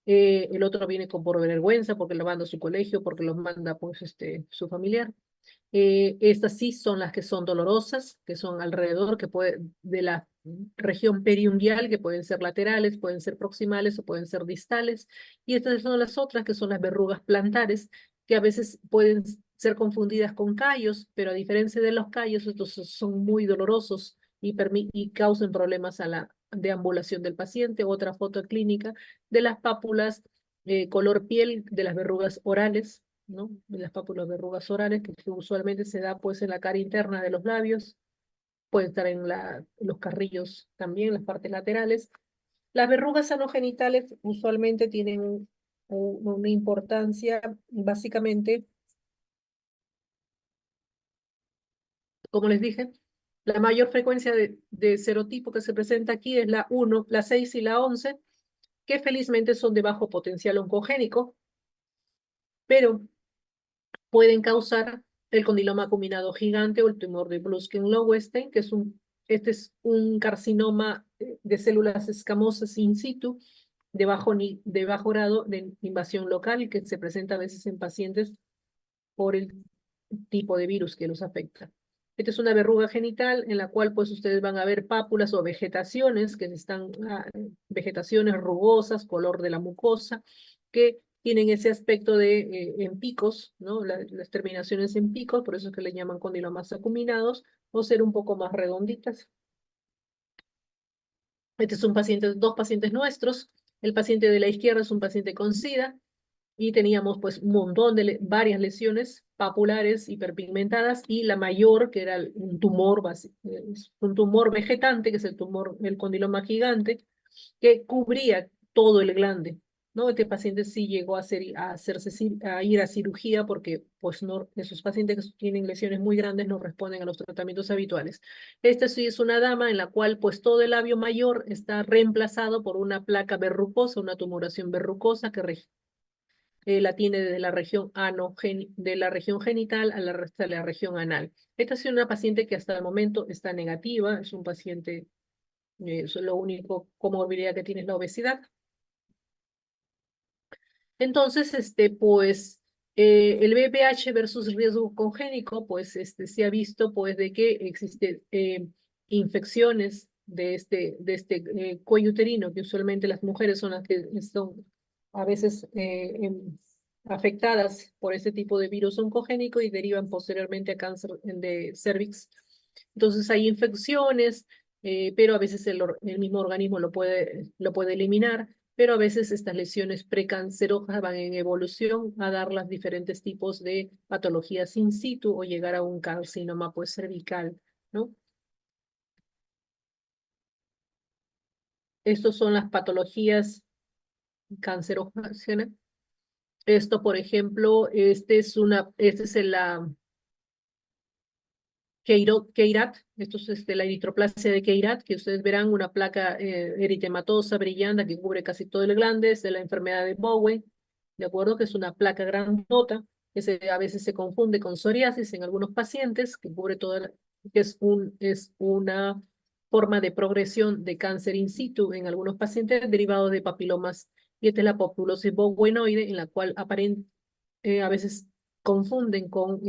el otro viene por vergüenza porque lo manda a su colegio, porque lo manda pues su familiar. Estas sí son las que son dolorosas, que son alrededor de la región periungual, que pueden ser laterales, pueden ser proximales o pueden ser distales. Y estas son las otras, que son las verrugas plantares, que a veces pueden ser confundidas con callos, pero a diferencia de los callos, estos son muy dolorosos y causan problemas a la deambulación del paciente. Otra foto clínica de las pápulas color piel de las verrugas orales, ¿no? De las pápulas verrugas orales, que usualmente se da pues en la cara interna de los labios, puede estar en los carrillos también, las partes laterales. Las verrugas anogenitales usualmente tienen una importancia, básicamente, como les dije, la mayor frecuencia de serotipo que se presenta aquí es la 1, la 6 y la 11, que felizmente son de bajo potencial oncogénico, pero pueden causar el condiloma acuminado gigante o el tumor de Blueskin-Lowenstein, que este es un carcinoma de células escamosas in situ de bajo grado de invasión local que se presenta a veces en pacientes por el tipo de virus que los afecta. Esta es una verruga genital en la cual pues ustedes van a ver pápulas o vegetaciones vegetaciones rugosas, color de la mucosa, que tienen ese aspecto en picos, ¿no? Las terminaciones en picos, por eso es que le llaman condilomas acuminados, o ser un poco más redonditas. Este es dos pacientes nuestros. El paciente de la izquierda es un paciente con SIDA, y teníamos pues un montón varias lesiones papulares hiperpigmentadas y la mayor, que era un tumor vegetante, que es el condiloma gigante, que cubría todo el glande, ¿no? Este paciente sí llegó a ir a cirugía porque pues no, esos pacientes que tienen lesiones muy grandes no responden a los tratamientos habituales. Esta sí es una dama en la cual pues todo el labio mayor está reemplazado por una placa verrucosa, una tumoración verrucosa que la tiene desde la región de la región genital hasta la región anal. Esta es una paciente que hasta el momento está negativa, es un paciente, lo único comorbilidad que tiene es la obesidad. Entonces, pues, el BPH versus riesgo congénico, pues, se ha visto, pues, de que existen infecciones cuello uterino, que usualmente las mujeres son las que son a veces afectadas por este tipo de virus oncogénico y derivan posteriormente a cáncer de cervix. Entonces hay infecciones, pero a veces el mismo organismo lo puede eliminar, pero a veces estas lesiones precancerosas van en evolución a dar los diferentes tipos de patologías in situ o llegar a un carcinoma pues cervical, ¿no? Estos son las patologías cancerógenas. Esto, por ejemplo, este es Keirat, esto es la eritroplasia de Keirat, que ustedes verán una placa eritematosa brillante que cubre casi todo el glande, es de la enfermedad de Bowen, ¿de acuerdo? Que es una placa grandota, a veces se confunde con psoriasis en algunos pacientes, que cubre que es una forma de progresión de cáncer in situ en algunos pacientes derivado de papilomas, y esta es la populosis bowenoide, en la cual a veces confunden con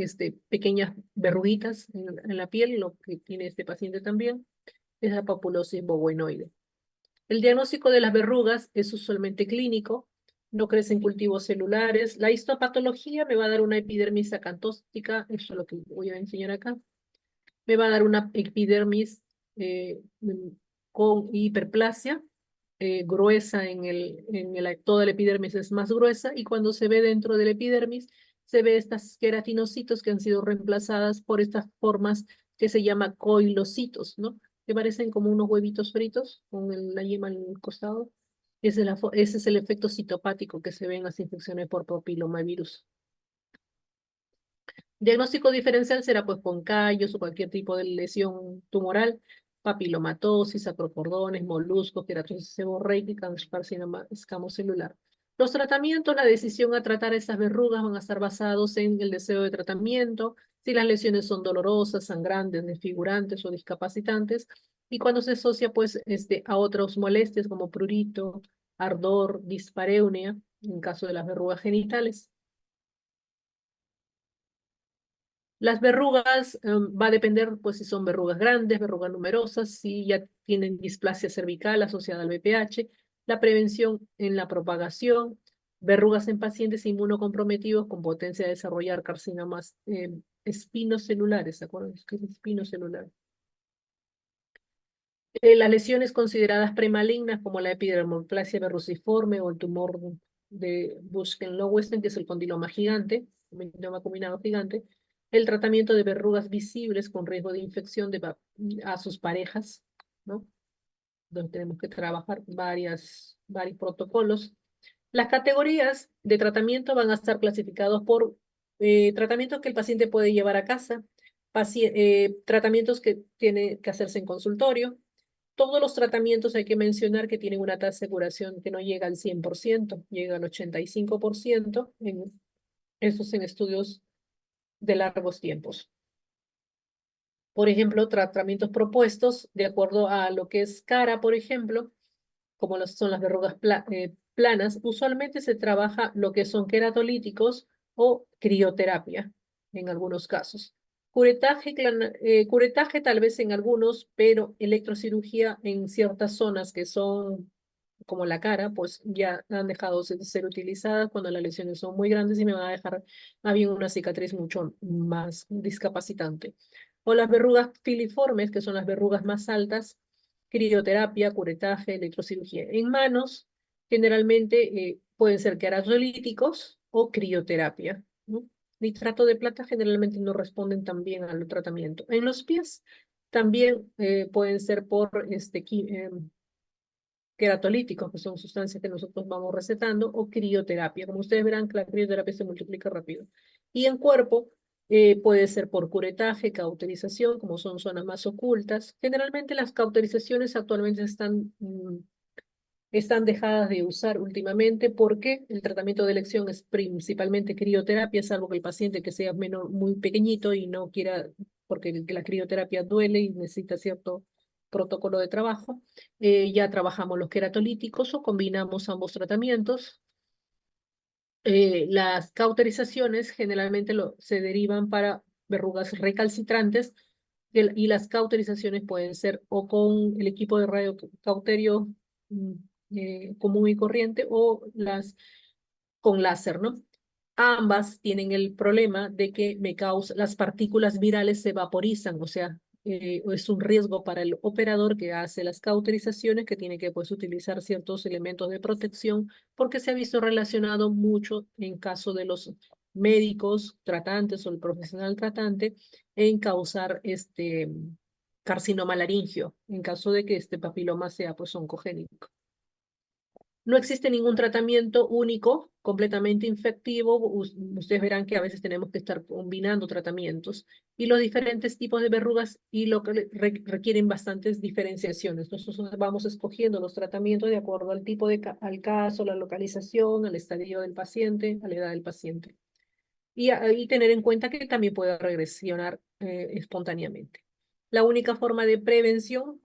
pequeñas verruguitas en la piel, lo que tiene este paciente también, es la papulosis boboinoide. El diagnóstico de las verrugas es usualmente clínico, no crecen cultivos celulares. La histopatología me va a dar una epidermis acantóstica, eso es lo que voy a enseñar acá. Me va a dar una epidermis con hiperplasia, gruesa toda la epidermis es más gruesa, y cuando se ve dentro de la epidermis, se ve estas queratinocitos que han sido reemplazadas por estas formas que se llama coilocitos, ¿no? Que parecen como unos huevitos fritos con la yema al costado. Ese es el efecto citopático que se ve en las infecciones por papilomavirus. Diagnóstico diferencial será pues con callos o cualquier tipo de lesión tumoral, papilomatosis, acrocordones, moluscos, queratosis seborreica, carcinoma escamocelular. Los tratamientos, la decisión a tratar esas verrugas van a estar basados en el deseo de tratamiento, si las lesiones son dolorosas, sangrantes, desfigurantes o discapacitantes, y cuando se asocia pues a otras molestias como prurito, ardor, dispareunia, en caso de las verrugas genitales. Las verrugas va a depender, pues, si son verrugas grandes, verrugas numerosas, si ya tienen displasia cervical asociada al BPH, la prevención en la propagación, verrugas en pacientes inmunocomprometidos con potencia de desarrollar carcinomas espinocelulares, ¿se acuerdan? ¿Qué es espinocelular? Las lesiones consideradas premalignas como la epidermoplasia verruciforme o el tumor de Buschke-Lowenstein, que es el condiloma gigante, condiloma combinado gigante, el tratamiento de verrugas visibles con riesgo de infección a sus parejas, ¿no? Donde tenemos que trabajar varios protocolos. Las categorías de tratamiento van a estar clasificados por tratamientos que el paciente puede llevar a casa, tratamientos que tiene que hacerse en consultorio. Todos los tratamientos hay que mencionar que tienen una tasa de curación que no llega al 100%, llega al 85%, esos en estudios de largos tiempos. Por ejemplo, tratamientos propuestos de acuerdo a lo que es cara, por ejemplo, como son las verrugas planas, usualmente se trabaja lo que son queratolíticos o crioterapia en algunos casos. Curetaje tal vez en algunos, pero electrocirugía en ciertas zonas que son como la cara, pues ya han dejado de ser utilizadas cuando las lesiones son muy grandes y me van a dejar más bien una cicatriz mucho más discapacitante. O las verrugas filiformes, que son las verrugas más altas, crioterapia, curetaje, electrocirugía. En manos, generalmente pueden ser queratolíticos o crioterapia, ¿no? Nitrato de plata generalmente no responden tan bien al tratamiento. En los pies también pueden ser por queratolíticos, que son sustancias que nosotros vamos recetando, o crioterapia. Como ustedes verán, la crioterapia se multiplica rápido. Y en cuerpo puede ser por curetaje, cauterización, como son zonas más ocultas. Generalmente las cauterizaciones actualmente están dejadas de usar últimamente porque el tratamiento de elección es principalmente crioterapia, salvo que el paciente que sea muy pequeñito y no quiera, porque la crioterapia duele y necesita cierto protocolo de trabajo. Ya trabajamos los queratolíticos o combinamos ambos tratamientos. Las cauterizaciones generalmente se derivan para verrugas recalcitrantes y las cauterizaciones pueden ser o con el equipo de radiocauterio mm, común y corriente o con láser, ¿no? Ambas tienen el problema de que las partículas virales se vaporizan, o sea, es un riesgo para el operador que hace las cauterizaciones, que tiene que pues, utilizar ciertos elementos de protección, porque se ha visto relacionado mucho en caso de los médicos tratantes o el profesional tratante en causar carcinoma laringio, en caso de que este papiloma sea pues oncogénico. No existe ningún tratamiento único, completamente infectivo. Ustedes verán que a veces tenemos que estar combinando tratamientos y los diferentes tipos de verrugas y lo que requieren bastantes diferenciaciones. Nosotros vamos escogiendo los tratamientos de acuerdo al tipo al caso, la localización, al estadio del paciente, a la edad del paciente. Y tener en cuenta que también puede regresionar espontáneamente. La única forma de prevención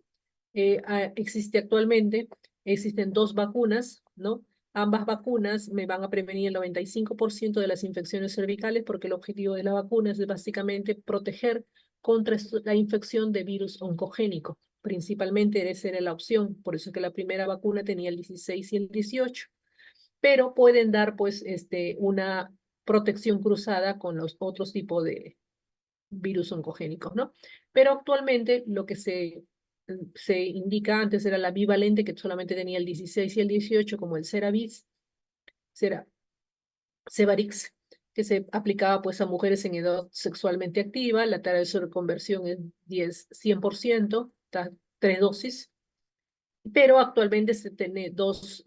existe actualmente. Existen dos vacunas, ¿no? ambas vacunas me van a prevenir el 95% de las infecciones cervicales porque el objetivo de la vacuna es básicamente proteger contra la infección de virus oncogénico. Principalmente esa era la opción, por eso que la primera vacuna tenía el 16 y el 18, pero pueden dar pues una protección cruzada con los otros tipos de virus oncogénicos, ¿no? Pero actualmente lo que se indica antes era la bivalente, que solamente tenía el 16 y el 18, como el Cevarix, que se aplicaba pues a mujeres en edad sexualmente activa. La tasa de sobreconversión es 100%, tres dosis. Pero actualmente se tiene dos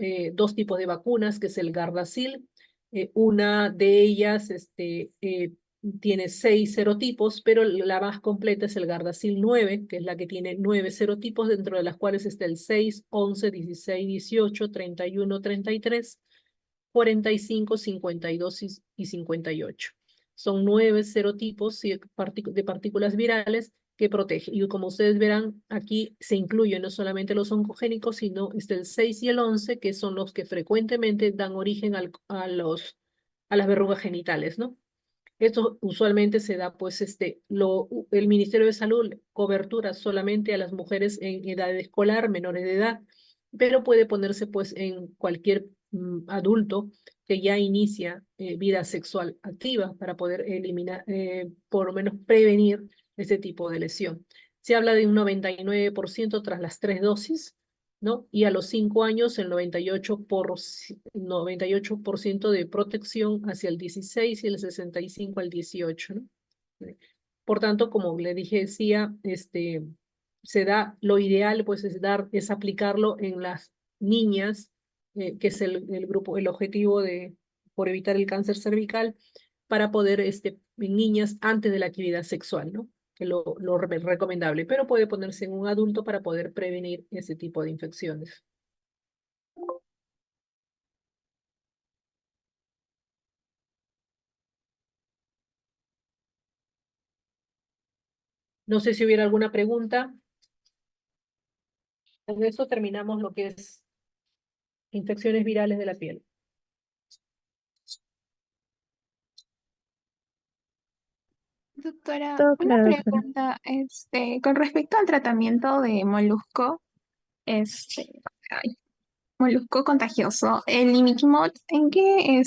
tipos de vacunas, que es el Gardasil. Una de ellas tiene 6 serotipos, pero la más completa es el Gardasil 9, que es la que tiene 9 serotipos, dentro de las cuales está el 6, 11, 16, 18, 31, 33, 45, 52 y 58. Son 9 serotipos de partículas virales que protege. Y como ustedes verán, aquí se incluyen no solamente los oncogénicos, sino el 6 y el 11, que son los que frecuentemente dan origen a las verrugas genitales, ¿no? Esto usualmente se da, pues, el Ministerio de Salud cobertura solamente a las mujeres en edad escolar, menores de edad, pero puede ponerse, pues, en cualquier adulto que ya inicia vida sexual activa para poder eliminar, por lo menos prevenir este tipo de lesión. Se habla de un 99% tras las 3 dosis, ¿no? Y a los 5 años el 98% de protección hacia el 16 y el 65 al 18, ¿no? Por tanto, como le dije, decía, lo ideal pues es aplicarlo en las niñas, que es el grupo, el objetivo por evitar el cáncer cervical, para poder, en niñas antes de la actividad sexual, ¿no? Que lo recomendable, pero puede ponerse en un adulto para poder prevenir ese tipo de infecciones. No sé si hubiera alguna pregunta. Con eso terminamos lo que es infecciones virales de la piel. Doctora, Todo una claro, doctora. pregunta, con respecto al tratamiento de molusco, ay, molusco contagioso, el imiquimod, ¿en qué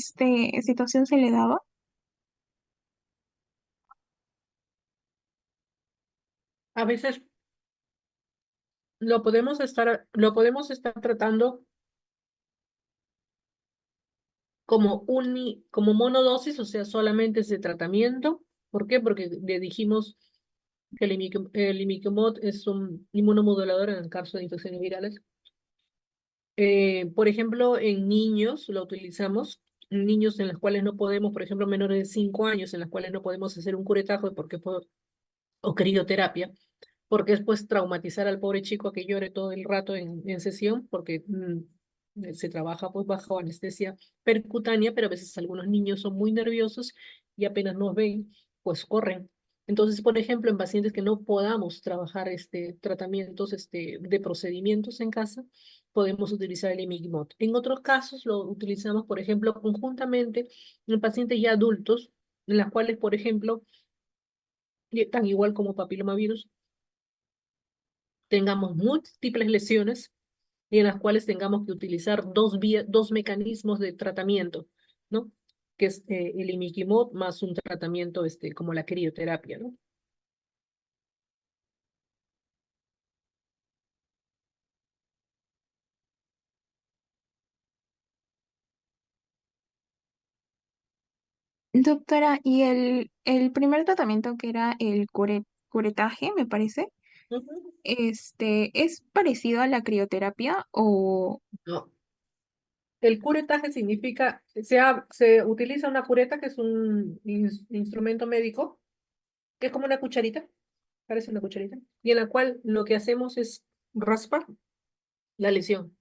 situación se le daba? A veces lo podemos estar tratando como monodosis, o sea, solamente ese tratamiento. ¿Por qué? Porque le dijimos que el imiquimod es un inmunomodulador en el caso de infecciones virales. Por ejemplo, en niños lo utilizamos, en niños en los cuales no podemos, por ejemplo, menores de 5 años, en los cuales no podemos hacer un curetaje o crioterapia, porque es pues traumatizar al pobre chico a que llore todo el rato en sesión, porque se trabaja pues bajo anestesia percutánea, pero a veces algunos niños son muy nerviosos y apenas nos ven, pues corren. Entonces, por ejemplo, en pacientes que no podamos trabajar tratamientos de procedimientos en casa, podemos utilizar el Imigmod. En otros casos lo utilizamos, por ejemplo, conjuntamente en pacientes ya adultos, en las cuales, por ejemplo, tan igual como papilomavirus, tengamos múltiples lesiones y en las cuales tengamos que utilizar dos mecanismos de tratamiento, ¿no? Que es el imiquimod más un tratamiento como la crioterapia, ¿no? Doctora, y el primer tratamiento que era el curetaje, me parece, Ujú. ¿es parecido a la crioterapia o No. El curetaje significa, se utiliza una cureta, que es un instrumento médico, que es como una cucharita, parece una cucharita, y en la cual lo que hacemos es raspar la lesión.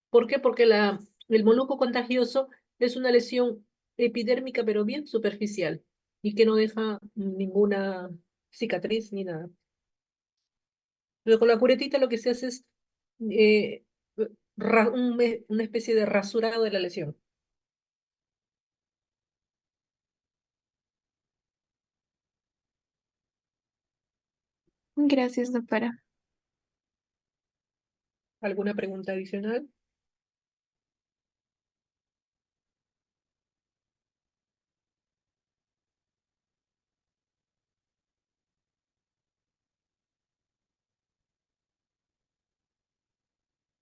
¿Por qué? Porque el molusco contagioso es una lesión epidérmica, pero bien superficial, y que no deja ninguna cicatriz ni nada. Pero con la curetita lo que se hace es eh, una especie de rasurado de la lesión. Gracias, doctora. ¿Alguna pregunta adicional?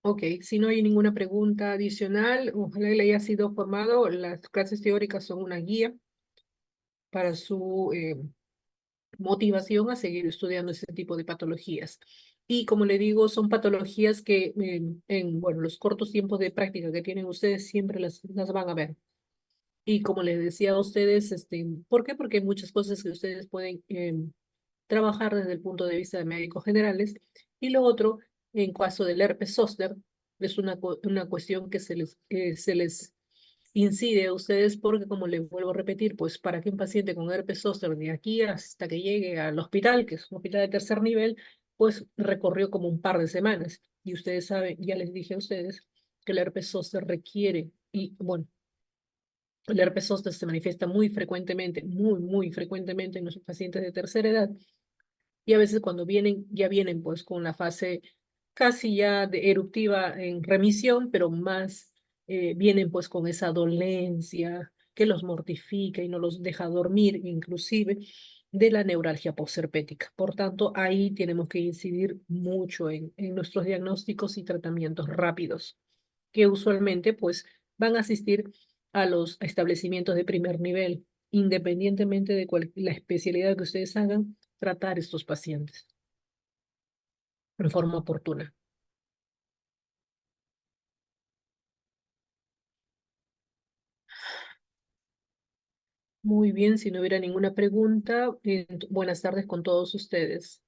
Ok, si no hay ninguna pregunta adicional, ojalá le haya sido formado. Las clases teóricas son una guía para su motivación a seguir estudiando ese tipo de patologías. Y como le digo, son patologías que bueno, los cortos tiempos de práctica que tienen ustedes siempre las van a ver. Y como les decía a ustedes, ¿por qué? Porque hay muchas cosas que ustedes pueden trabajar desde el punto de vista de médicos generales. Y lo otro, en caso del herpes zóster, es una cuestión que se les incide a ustedes porque, como les vuelvo a repetir, pues para que un paciente con herpes zóster de aquí hasta que llegue al hospital, que es un hospital de tercer nivel, pues recorrió como un par de semanas. Y ustedes saben, ya les dije a ustedes, que el herpes zóster requiere, y bueno, el herpes zóster se manifiesta muy frecuentemente, muy frecuentemente en los pacientes de tercera edad y a veces cuando vienen, ya vienen pues con la fase casi ya de eruptiva en remisión, pero más vienen pues con esa dolencia que los mortifica y no los deja dormir, inclusive de la neuralgia postherpética. Por tanto, ahí tenemos que incidir mucho en nuestros diagnósticos y tratamientos rápidos, que usualmente pues van a asistir a los establecimientos de primer nivel, independientemente de la especialidad que ustedes hagan, tratar estos pacientes de forma oportuna. Muy bien, si no hubiera ninguna pregunta, buenas tardes con todos ustedes.